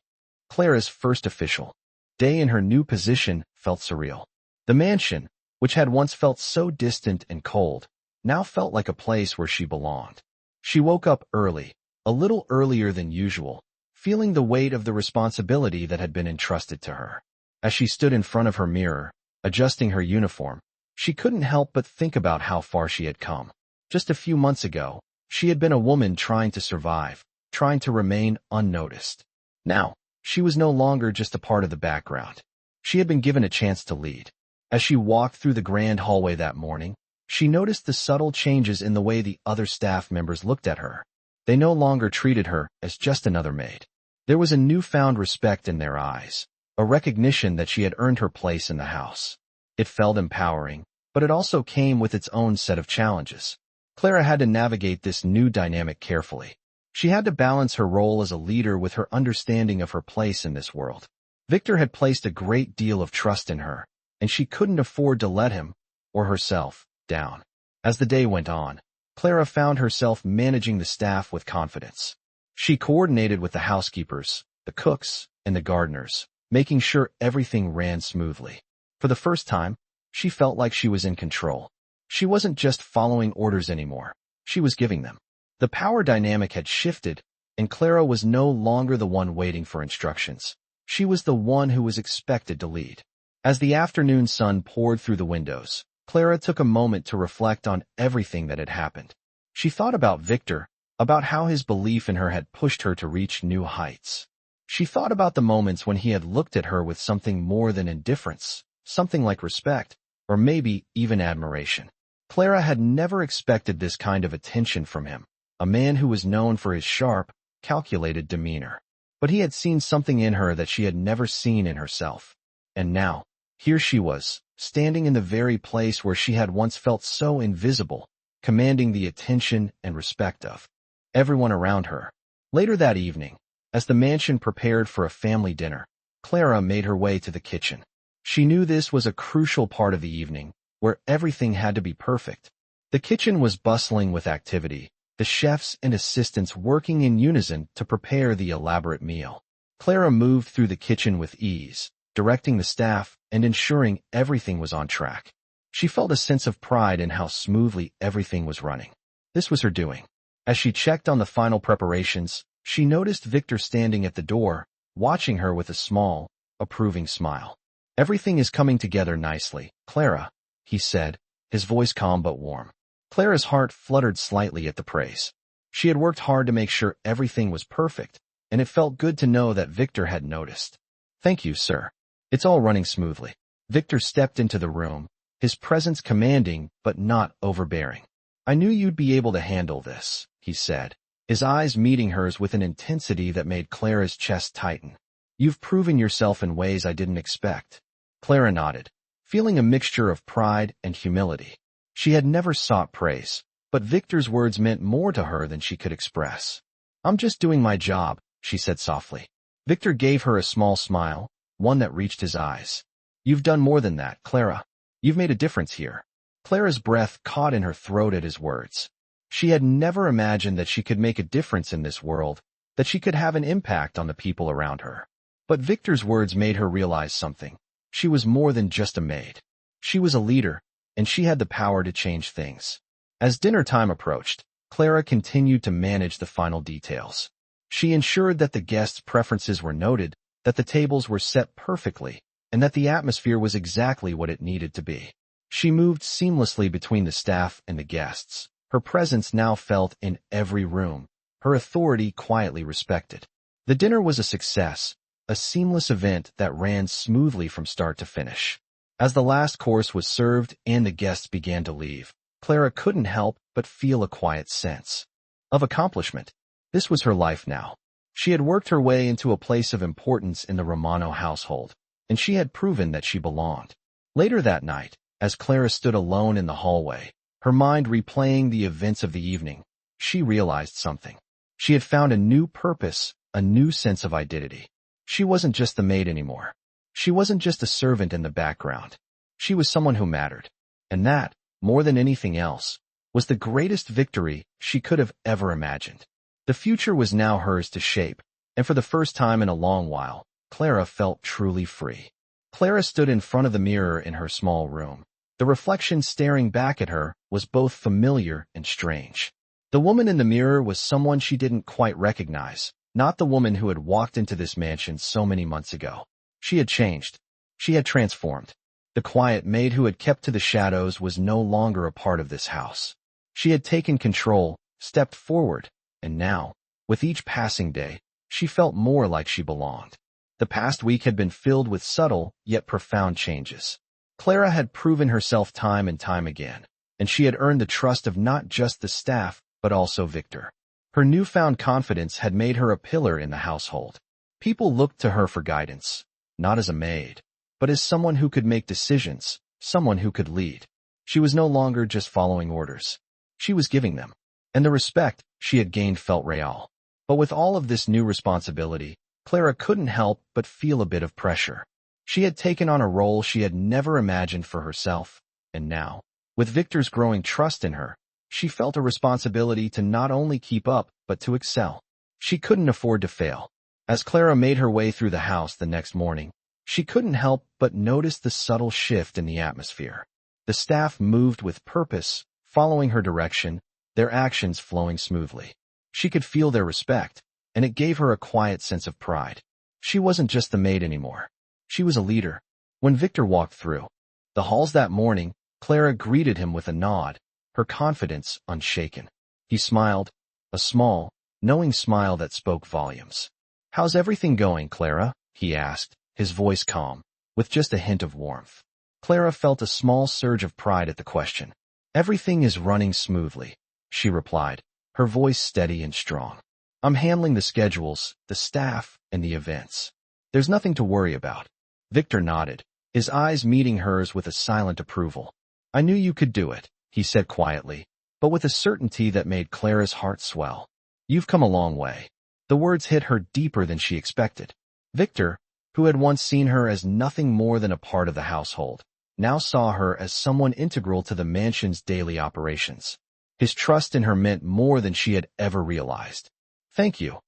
A: Clara's first official day in her new position felt surreal. The mansion, which had once felt so distant and cold, now felt like a place where she belonged. She woke up early, a little earlier than usual, feeling the weight of the responsibility that had been entrusted to her. As she stood in front of her mirror, adjusting her uniform, she couldn't help but think about how far she had come. Just a few months ago, she had been a woman trying to survive, trying to remain unnoticed. Now, she was no longer just a part of the background. She had been given a chance to lead. As she walked through the grand hallway that morning, she noticed the subtle changes in the way the other staff members looked at her. They no longer treated her as just another maid. There was a newfound respect in their eyes, a recognition that she had earned her place in the house. It felt empowering, but it also came with its own set of challenges. Clara had to navigate this new dynamic carefully. She had to balance her role as a leader with her understanding of her place in this world. Victor had placed a great deal of trust in her, and she couldn't afford to let him, or herself, down. As the day went on, Clara found herself managing the staff with confidence. She coordinated with the housekeepers, the cooks, and the gardeners, making sure everything ran smoothly. For the first time, she felt like she was in control. She wasn't just following orders anymore. She was giving them. The power dynamic had shifted, and Clara was no longer the one waiting for instructions. She was the one who was expected to lead. As the afternoon sun poured through the windows, Clara took a moment to reflect on everything that had happened. She thought about Victor, about how his belief in her had pushed her to reach new heights. She thought about the moments when he had looked at her with something more than indifference, something like respect, or maybe even admiration. Clara had never expected this kind of attention from him, a man who was known for his sharp, calculated demeanor. But he had seen something in her that she had never seen in herself. And now, here she was, standing in the very place where she had once felt so invisible, commanding the attention and respect of everyone around her. Later that evening, as the mansion prepared for a family dinner, Clara made her way to the kitchen. She knew this was a crucial part of the evening, where everything had to be perfect. The kitchen was bustling with activity, the chefs and assistants working in unison to prepare the elaborate meal. Clara moved through the kitchen with ease, directing the staff and ensuring everything was on track. She felt a sense of pride in how smoothly everything was running. This was her doing. As she checked on the final preparations, she noticed Victor standing at the door, watching her with a small, approving smile. "Everything is coming together nicely, Clara," he said, his voice calm but warm. Clara's heart fluttered slightly at the praise. She had worked hard to make sure everything was perfect, and it felt good to know that Victor had noticed. "Thank you, sir. It's all running smoothly." Victor stepped into the room, his presence commanding but not overbearing. "I knew you'd be able to handle this," he said, his eyes meeting hers with an intensity that made Clara's chest tighten. "You've proven yourself in ways I didn't expect." Clara nodded, feeling a mixture of pride and humility. She had never sought praise, but Victor's words meant more to her than she could express. "I'm just doing my job," she said softly. Victor gave her a small smile, one that reached his eyes. "You've done more than that, Clara. You've made a difference here." Clara's breath caught in her throat at his words. She had never imagined that she could make a difference in this world, that she could have an impact on the people around her. But Victor's words made her realize something. She was more than just a maid. She was a leader, and she had the power to change things. As dinner time approached, Clara continued to manage the final details. She ensured that the guests' preferences were noted, that the tables were set perfectly, and that the atmosphere was exactly what it needed to be. She moved seamlessly between the staff and the guests, her presence now felt in every room, her authority quietly respected. The dinner was a success, a seamless event that ran smoothly from start to finish. As the last course was served and the guests began to leave, Clara couldn't help but feel a quiet sense of accomplishment. This was her life now. She had worked her way into a place of importance in the Romano household, and she had proven that she belonged. Later that night, as Clara stood alone in the hallway, her mind replaying the events of the evening, she realized something. She had found a new purpose, a new sense of identity. She wasn't just the maid anymore. She wasn't just a servant in the background. She was someone who mattered. And that, more than anything else, was the greatest victory she could have ever imagined. The future was now hers to shape, and for the first time in a long while, Clara felt truly free. Clara stood in front of the mirror in her small room. The reflection staring back at her was both familiar and strange. The woman in the mirror was someone she didn't quite recognize, not the woman who had walked into this mansion so many months ago. She had changed. She had transformed. The quiet maid who had kept to the shadows was no longer a part of this house. She had taken control, stepped forward, and now, with each passing day, she felt more like she belonged. The past week had been filled with subtle, yet profound changes. Clara had proven herself time and time again, and she had earned the trust of not just the staff, but also Victor. Her newfound confidence had made her a pillar in the household. People looked to her for guidance, not as a maid, but as someone who could make decisions, someone who could lead. She was no longer just following orders. She was giving them. And the respect she had gained felt real. But with all of this new responsibility, Clara couldn't help but feel a bit of pressure. She had taken on a role she had never imagined for herself, and now, with Victor's growing trust in her, she felt a responsibility to not only keep up, but to excel. She couldn't afford to fail. As Clara made her way through the house the next morning, she couldn't help but notice the subtle shift in the atmosphere. The staff moved with purpose, following her direction, their actions flowing smoothly. She could feel their respect, and it gave her a quiet sense of pride. She wasn't just the maid anymore. She was a leader. When Victor walked through the halls that morning, Clara greeted him with a nod, her confidence unshaken. He smiled, a small, knowing smile that spoke volumes. "How's everything going, Clara?" he asked, his voice calm, with just a hint of warmth. Clara felt a small surge of pride at the question. "Everything is running smoothly," she replied, her voice steady and strong. "I'm handling the schedules, the staff, and the events. There's nothing to worry about." Victor nodded, his eyes meeting hers with a silent approval. "I knew you could do it," he said quietly, but with a certainty that made Clara's heart swell. "You've come a long way." The words hit her deeper than she expected. Victor, who had once seen her as nothing more than a part of the household, now saw her as someone integral to the mansion's daily operations. His trust in her meant more than she had ever realized. "Thank you,"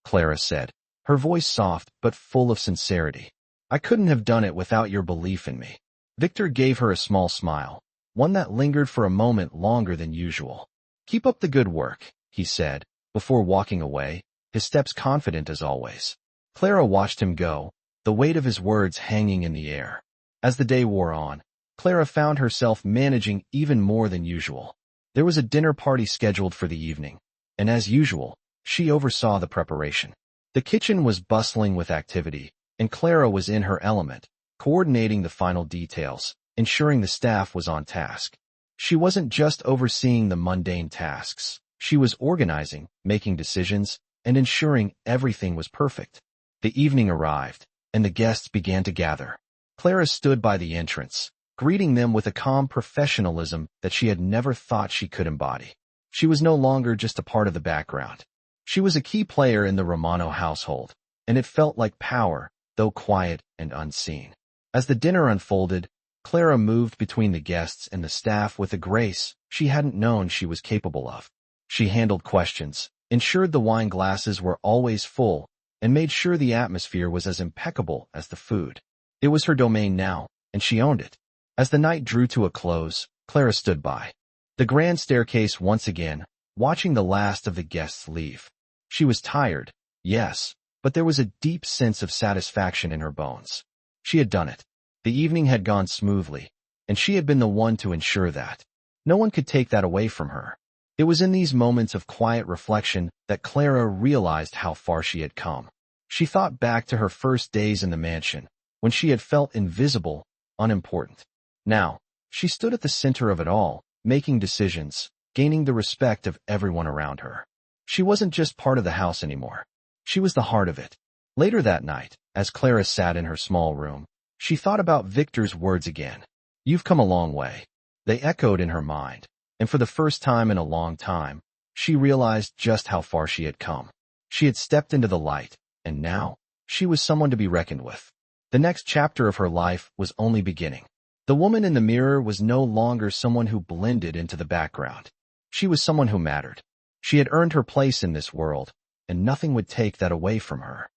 A: Clara said, her voice soft but full of sincerity. "I couldn't have done it without your belief in me." Victor gave her a small smile, one that lingered for a moment longer than usual. "Keep up the good work," he said, before walking away, his steps confident as always. Clara watched him go, the weight of his words hanging in the air. As the day wore on, Clara found herself managing even more than usual. There was a dinner party scheduled for the evening, and as usual, she oversaw the preparation. The kitchen was bustling with activity, and Clara was in her element, coordinating the final details, ensuring the staff was on task. She wasn't just overseeing the mundane tasks. She was organizing, making decisions, and ensuring everything was perfect. The evening arrived, and the guests began to gather. Clara stood by the entrance, greeting them with a calm professionalism that she had never thought she could embody. She was no longer just a part of the background. She was a key player in the Romano household, and it felt like power, though quiet and unseen. As the dinner unfolded, Clara moved between the guests and the staff with a grace she hadn't known she was capable of. She handled questions, ensured the wine glasses were always full, and made sure the atmosphere was as impeccable as the food. It was her domain now, and she owned it. As the night drew to a close, Clara stood by the grand staircase once again, watching the last of the guests leave. She was tired, yes, but there was a deep sense of satisfaction in her bones. She had done it. The evening had gone smoothly, and she had been the one to ensure that. No one could take that away from her. It was in these moments of quiet reflection that Clara realized how far she had come. She thought back to her first days in the mansion, when she had felt invisible, unimportant. Now, she stood at the center of it all, making decisions, gaining the respect of everyone around her. She wasn't just part of the house anymore. She was the heart of it. Later that night, as Clara sat in her small room, she thought about Victor's words again. "You've come a long way." They echoed in her mind, and for the first time in a long time, she realized just how far she had come. She had stepped into the light, and now, she was someone to be reckoned with. The next chapter of her life was only beginning. The woman in the mirror was no longer someone who blended into the background. She was someone who mattered. She had earned her place in this world, and nothing would take that away from her.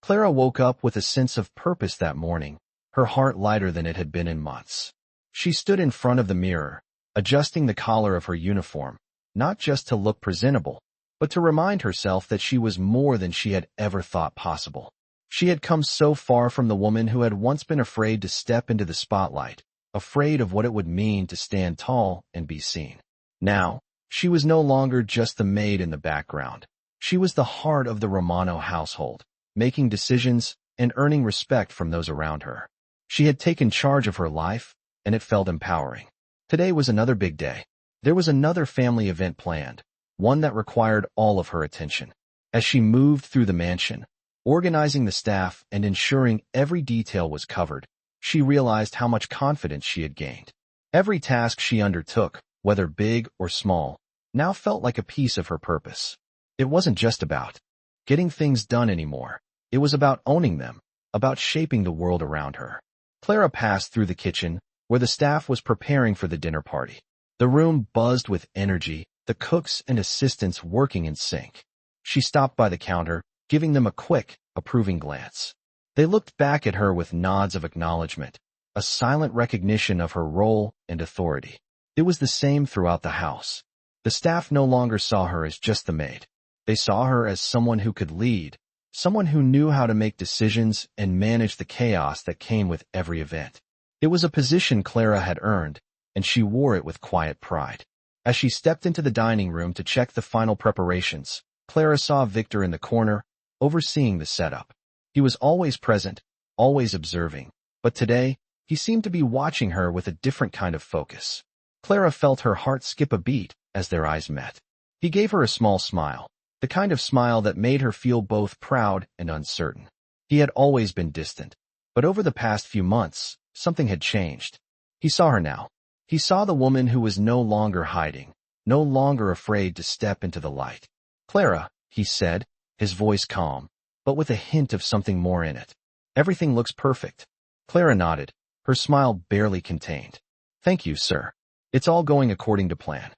A: Clara woke up with a sense of purpose that morning, her heart lighter than it had been in months. She stood in front of the mirror, adjusting the collar of her uniform, not just to look presentable, but to remind herself that she was more than she had ever thought possible. She had come so far from the woman who had once been afraid to step into the spotlight, afraid of what it would mean to stand tall and be seen. Now, she was no longer just the maid in the background. She was the heart of the Romano household, making decisions and earning respect from those around her. She had taken charge of her life, and it felt empowering. Today was another big day. There was another family event planned, one that required all of her attention. As she moved through the mansion, organizing the staff and ensuring every detail was covered, she realized how much confidence she had gained. Every task she undertook, whether big or small, now felt like a piece of her purpose. It wasn't just about getting things done anymore. It was about owning them, about shaping the world around her. Clara passed through the kitchen, where the staff was preparing for the dinner party. The room buzzed with energy, the cooks and assistants working in sync. She stopped by the counter, giving them a quick, approving glance. They looked back at her with nods of acknowledgement, a silent recognition of her role and authority. It was the same throughout the house. The staff no longer saw her as just the maid. They saw her as someone who could lead, someone who knew how to make decisions and manage the chaos that came with every event. It was a position Clara had earned, and she wore it with quiet pride. As she stepped into the dining room to check the final preparations, Clara saw Victor in the corner, overseeing the setup. He was always present, always observing, but today, he seemed to be watching her with a different kind of focus. Clara felt her heart skip a beat as their eyes met. He gave her a small smile, the kind of smile that made her feel both proud and uncertain. He had always been distant, but over the past few months, something had changed. He saw her now. He saw the woman who was no longer hiding, no longer afraid to step into the light. "Clara," he said, his voice calm, but with a hint of something more in it. "Everything looks perfect." Clara nodded, her smile barely contained. "Thank you, sir. It's all going according to plan."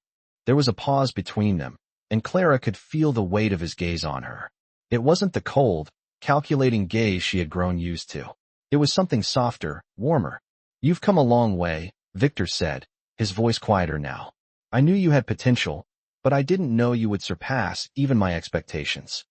A: There was a pause between them, and Clara could feel the weight of his gaze on her. It wasn't the cold, calculating gaze she had grown used to. It was something softer, warmer. "You've come a long way," Victor said, his voice quieter now. "I knew you had potential, but I didn't know you would surpass even my expectations."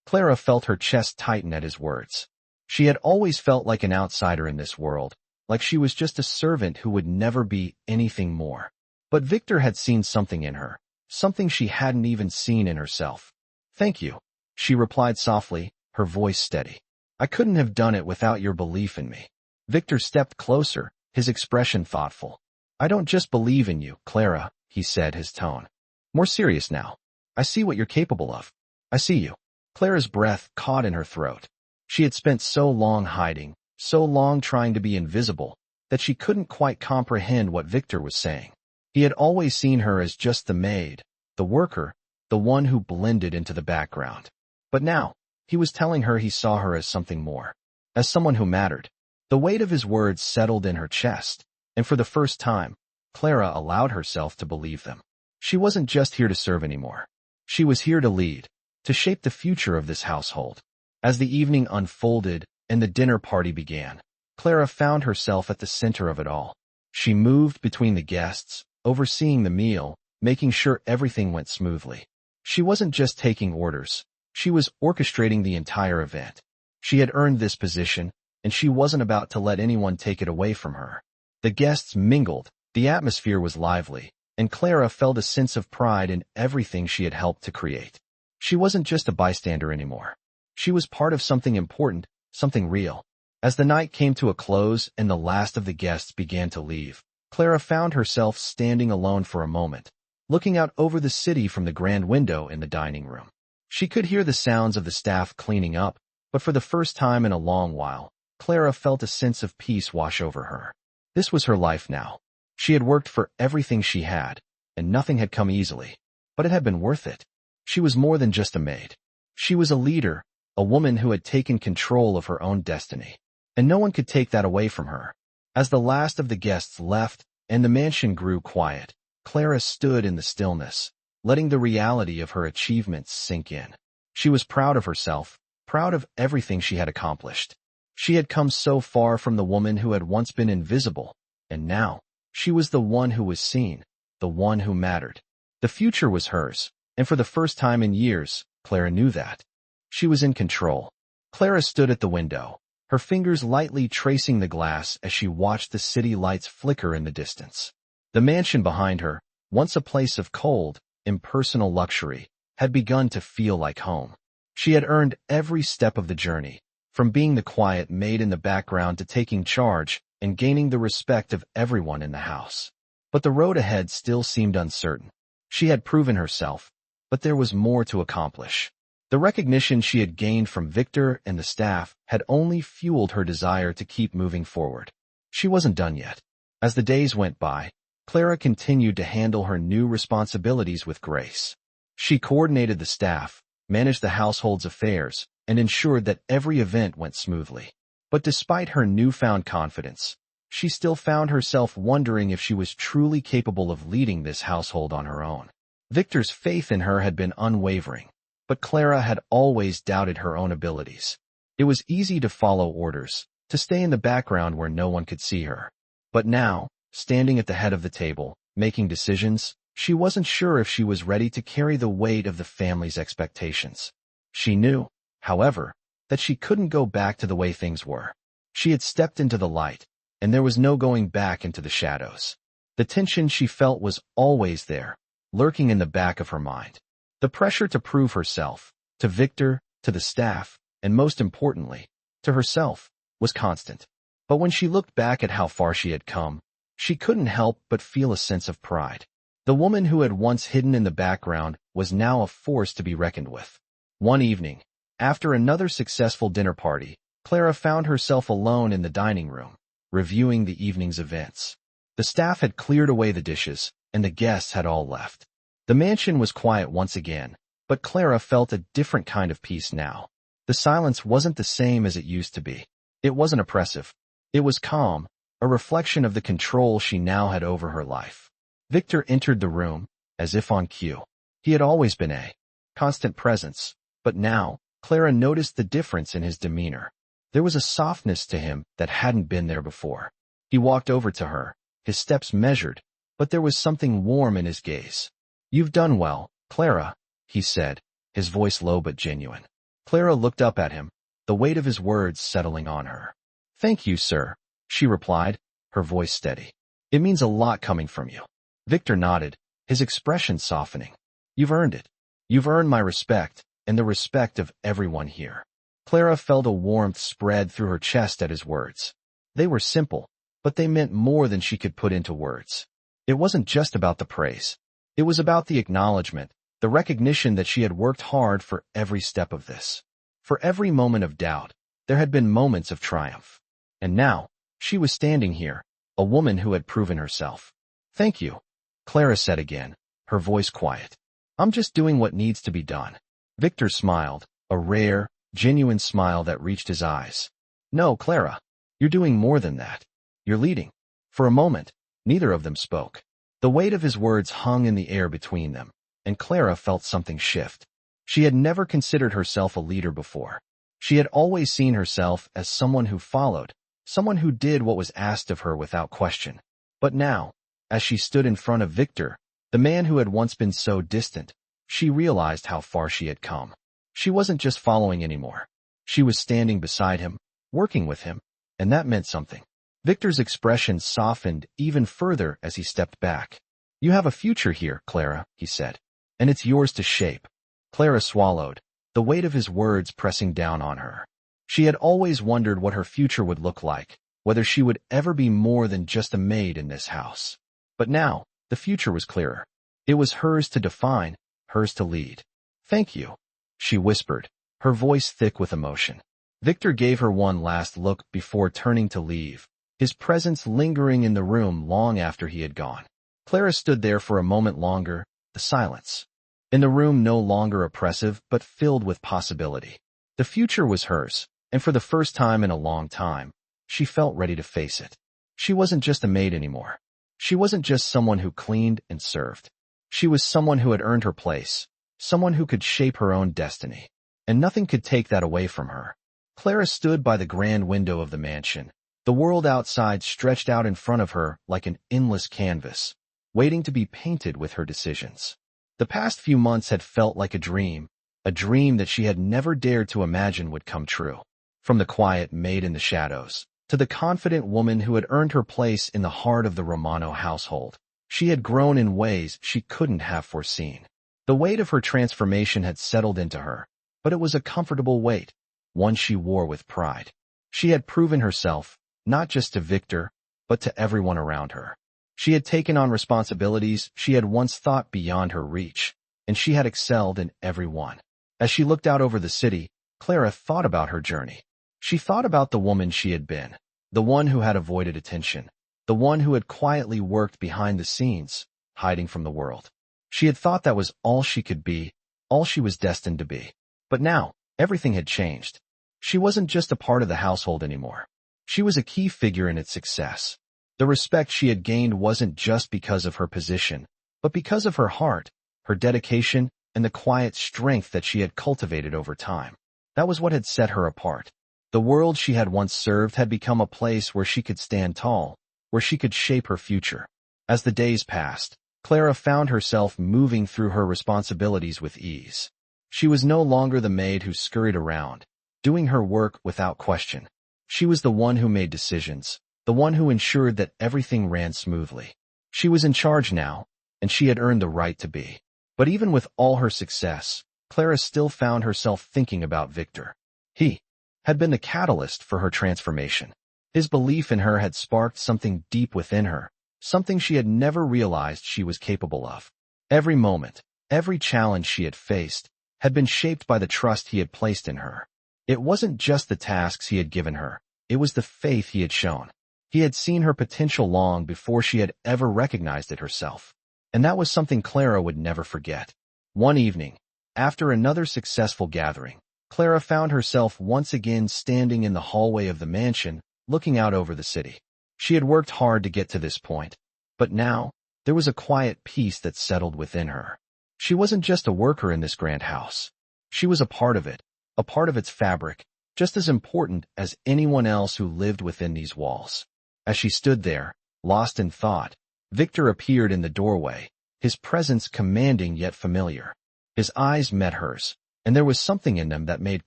A: Clara felt her chest tighten at his words. She had always felt like an outsider in this world, like she was just a servant who would never be anything more. But Victor had seen something in her, something she hadn't even seen in herself. "Thank you," she replied softly, her voice steady. "I couldn't have done it without your belief in me." Victor stepped closer, his expression thoughtful. "I don't just believe in you, Clara," he said, his tone more serious now. "I see what you're capable of. I see you." Clara's breath caught in her throat. She had spent so long hiding, so long trying to be invisible, that she couldn't quite comprehend what Victor was saying. He had always seen her as just the maid, the worker, the one who blended into the background. But now, he was telling her he saw her as something more, as someone who mattered. The weight of his words settled in her chest, and for the first time, Clara allowed herself to believe them. She wasn't just here to serve anymore. She was here to lead, to shape the future of this household. As the evening unfolded and the dinner party began, Clara found herself at the center of it all. She moved between the guests, overseeing the meal, making sure everything went smoothly. She wasn't just taking orders. She was orchestrating the entire event. She had earned this position, and she wasn't about to let anyone take it away from her. The guests mingled, the atmosphere was lively, and Clara felt a sense of pride in everything she had helped to create. She wasn't just a bystander anymore. She was part of something important, something real. As the night came to a close and the last of the guests began to leave, Clara found herself standing alone for a moment, looking out over the city from the grand window in the dining room. She could hear the sounds of the staff cleaning up, but for the first time in a long while, Clara felt a sense of peace wash over her. This was her life now. She had worked for everything she had, and nothing had come easily, but it had been worth it. She was more than just a maid. She was a leader, a woman who had taken control of her own destiny, and no one could take that away from her. As the last of the guests left and the mansion grew quiet, Clara stood in the stillness, letting the reality of her achievements sink in. She was proud of herself, proud of everything she had accomplished. She had come so far from the woman who had once been invisible, and now, she was the one who was seen, the one who mattered. The future was hers, and for the first time in years, Clara knew that. She was in control. Clara stood at the window, her fingers lightly tracing the glass as she watched the city lights flicker in the distance. The mansion behind her, once a place of cold, impersonal luxury, had begun to feel like home. She had earned every step of the journey, from being the quiet maid in the background to taking charge and gaining the respect of everyone in the house. But the road ahead still seemed uncertain. She had proven herself, but there was more to accomplish. The recognition she had gained from Victor and the staff had only fueled her desire to keep moving forward. She wasn't done yet. As the days went by, Clara continued to handle her new responsibilities with grace. She coordinated the staff, managed the household's affairs, and ensured that every event went smoothly. But despite her newfound confidence, she still found herself wondering if she was truly capable of leading this household on her own. Victor's faith in her had been unwavering, but Clara had always doubted her own abilities. It was easy to follow orders, to stay in the background where no one could see her. But now, standing at the head of the table, making decisions, she wasn't sure if she was ready to carry the weight of the family's expectations. She knew, however, that she couldn't go back to the way things were. She had stepped into the light, and there was no going back into the shadows. The tension she felt was always there, lurking in the back of her mind. The pressure to prove herself, to Victor, to the staff, and most importantly, to herself, was constant. But when she looked back at how far she had come, she couldn't help but feel a sense of pride. The woman who had once hidden in the background was now a force to be reckoned with. One evening, after another successful dinner party, Clara found herself alone in the dining room, reviewing the evening's events. The staff had cleared away the dishes, and the guests had all left. The mansion was quiet once again, but Clara felt a different kind of peace now. The silence wasn't the same as it used to be. It wasn't oppressive. It was calm, a reflection of the control she now had over her life. Victor entered the room, as if on cue. He had always been a constant presence, but now, Clara noticed the difference in his demeanor. There was a softness to him that hadn't been there before. He walked over to her, his steps measured, but there was something warm in his gaze. "You've done well, Clara," he said, his voice low but genuine. Clara looked up at him, the weight of his words settling on her. "Thank you, sir," she replied, her voice steady. "It means a lot coming from you." Victor nodded, his expression softening. "You've earned it. You've earned my respect, and the respect of everyone here." Clara felt a warmth spread through her chest at his words. They were simple, but they meant more than she could put into words. It wasn't just about the praise. It was about the acknowledgement, the recognition that she had worked hard for every step of this. For every moment of doubt, there had been moments of triumph. And now, she was standing here, a woman who had proven herself. "Thank you," Clara said again, her voice quiet. "I'm just doing what needs to be done." Victor smiled, a rare, genuine smile that reached his eyes. "No, Clara, you're doing more than that. You're leading." For a moment, neither of them spoke. The weight of his words hung in the air between them, and Clara felt something shift. She had never considered herself a leader before. She had always seen herself as someone who followed, someone who did what was asked of her without question. But now, as she stood in front of Victor, the man who had once been so distant, she realized how far she had come. She wasn't just following anymore. She was standing beside him, working with him, and that meant something. Victor's expression softened even further as he stepped back. "You have a future here, Clara," he said, "and it's yours to shape." Clara swallowed, the weight of his words pressing down on her. She had always wondered what her future would look like, whether she would ever be more than just a maid in this house. But now, the future was clearer. It was hers to define, hers to lead. "Thank you," she whispered, her voice thick with emotion. Victor gave her one last look before turning to leave, his presence lingering in the room long after he had gone. Clara stood there for a moment longer, the silence. In the room no longer oppressive but filled with possibility. The future was hers, and for the first time in a long time, she felt ready to face it. She wasn't just a maid anymore. She wasn't just someone who cleaned and served. She was someone who had earned her place, someone who could shape her own destiny. And nothing could take that away from her. Clara stood by the grand window of the mansion. The world outside stretched out in front of her like an endless canvas, waiting to be painted with her decisions. The past few months had felt like a dream that she had never dared to imagine would come true. From the quiet maid in the shadows, to the confident woman who had earned her place in the heart of the Romano household, she had grown in ways she couldn't have foreseen. The weight of her transformation had settled into her, but it was a comfortable weight, one she wore with pride. She had proven herself, not just to Victor, but to everyone around her. She had taken on responsibilities she had once thought beyond her reach, and she had excelled in every one. As she looked out over the city, Clara thought about her journey. She thought about the woman she had been, the one who had avoided attention, the one who had quietly worked behind the scenes, hiding from the world. She had thought that was all she could be, all she was destined to be. But now, everything had changed. She wasn't just a part of the household anymore. She was a key figure in its success. The respect she had gained wasn't just because of her position, but because of her heart, her dedication, and the quiet strength that she had cultivated over time. That was what had set her apart. The world she had once served had become a place where she could stand tall, where she could shape her future. As the days passed, Clara found herself moving through her responsibilities with ease. She was no longer the maid who scurried around, doing her work without question. She was the one who made decisions, the one who ensured that everything ran smoothly. She was in charge now, and she had earned the right to be. But even with all her success, Clara still found herself thinking about Victor. He had been the catalyst for her transformation. His belief in her had sparked something deep within her, something she had never realized she was capable of. Every moment, every challenge she had faced, had been shaped by the trust he had placed in her. It wasn't just the tasks he had given her, it was the faith he had shown. He had seen her potential long before she had ever recognized it herself. And that was something Clara would never forget. One evening, after another successful gathering, Clara found herself once again standing in the hallway of the mansion, looking out over the city. She had worked hard to get to this point, but now, there was a quiet peace that settled within her. She wasn't just a worker in this grand house. She was a part of it, a part of its fabric, just as important as anyone else who lived within these walls. As she stood there, lost in thought, Victor appeared in the doorway, his presence commanding yet familiar. His eyes met hers, and there was something in them that made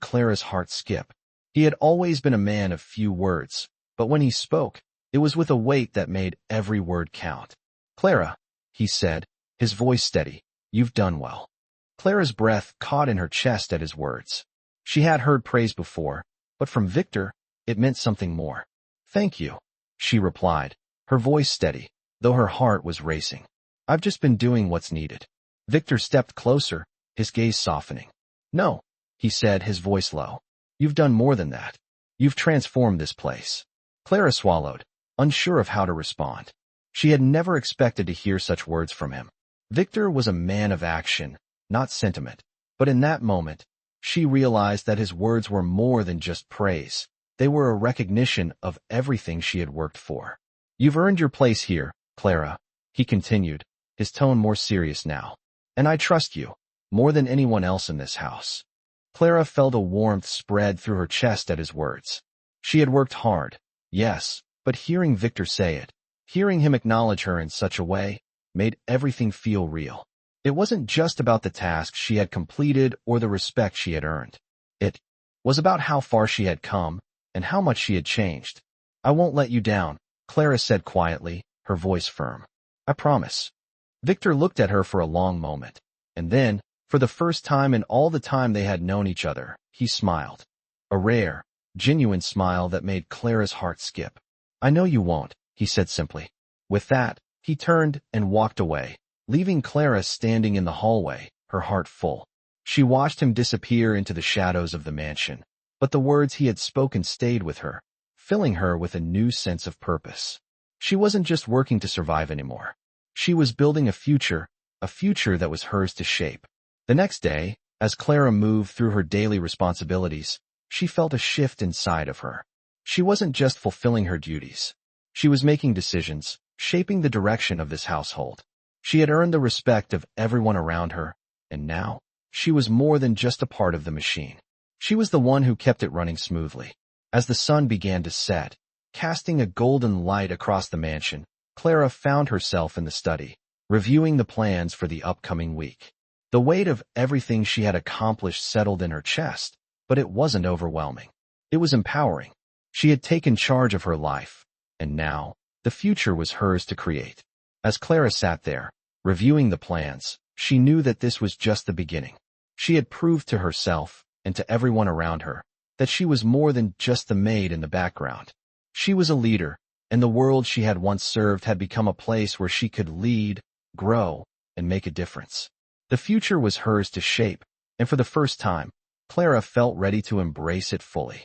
A: Clara's heart skip. He had always been a man of few words, but when he spoke, it was with a weight that made every word count. "Clara," he said, his voice steady, "you've done well." Clara's breath caught in her chest at his words. She had heard praise before, but from Victor, it meant something more. "Thank you," she replied, her voice steady, though her heart was racing. "I've just been doing what's needed." Victor stepped closer, his gaze softening. "No," he said, his voice low. "You've done more than that. You've transformed this place." Clara swallowed, unsure of how to respond. She had never expected to hear such words from him. Victor was a man of action, not sentiment. But in that moment, she realized that his words were more than just praise. They were a recognition of everything she had worked for. "You've earned your place here, Clara," he continued, his tone more serious now. "And I trust you, more than anyone else in this house." Clara felt a warmth spread through her chest at his words. She had worked hard, yes, but hearing Victor say it, hearing him acknowledge her in such a way, made everything feel real. It wasn't just about the task she had completed or the respect she had earned. It was about how far she had come and how much she had changed. "I won't let you down," Clara said quietly, her voice firm. "I promise." Victor looked at her for a long moment, and then, for the first time in all the time they had known each other, he smiled. A rare, genuine smile that made Clara's heart skip. "I know you won't," he said simply. With that, he turned and walked away, leaving Clara standing in the hallway, her heart full. She watched him disappear into the shadows of the mansion, but the words he had spoken stayed with her, filling her with a new sense of purpose. She wasn't just working to survive anymore. She was building a future that was hers to shape. The next day, as Clara moved through her daily responsibilities, she felt a shift inside of her. She wasn't just fulfilling her duties. She was making decisions, shaping the direction of this household. She had earned the respect of everyone around her, and now, she was more than just a part of the machine. She was the one who kept it running smoothly. As the sun began to set, casting a golden light across the mansion, Clara found herself in the study, reviewing the plans for the upcoming week. The weight of everything she had accomplished settled in her chest, but it wasn't overwhelming. It was empowering. She had taken charge of her life, and now, the future was hers to create. As Clara sat there, reviewing the plans, she knew that this was just the beginning. She had proved to herself, and to everyone around her, that she was more than just the maid in the background. She was a leader, and the world she had once served had become a place where she could lead, grow, and make a difference. The future was hers to shape, and for the first time, Clara felt ready to embrace it fully.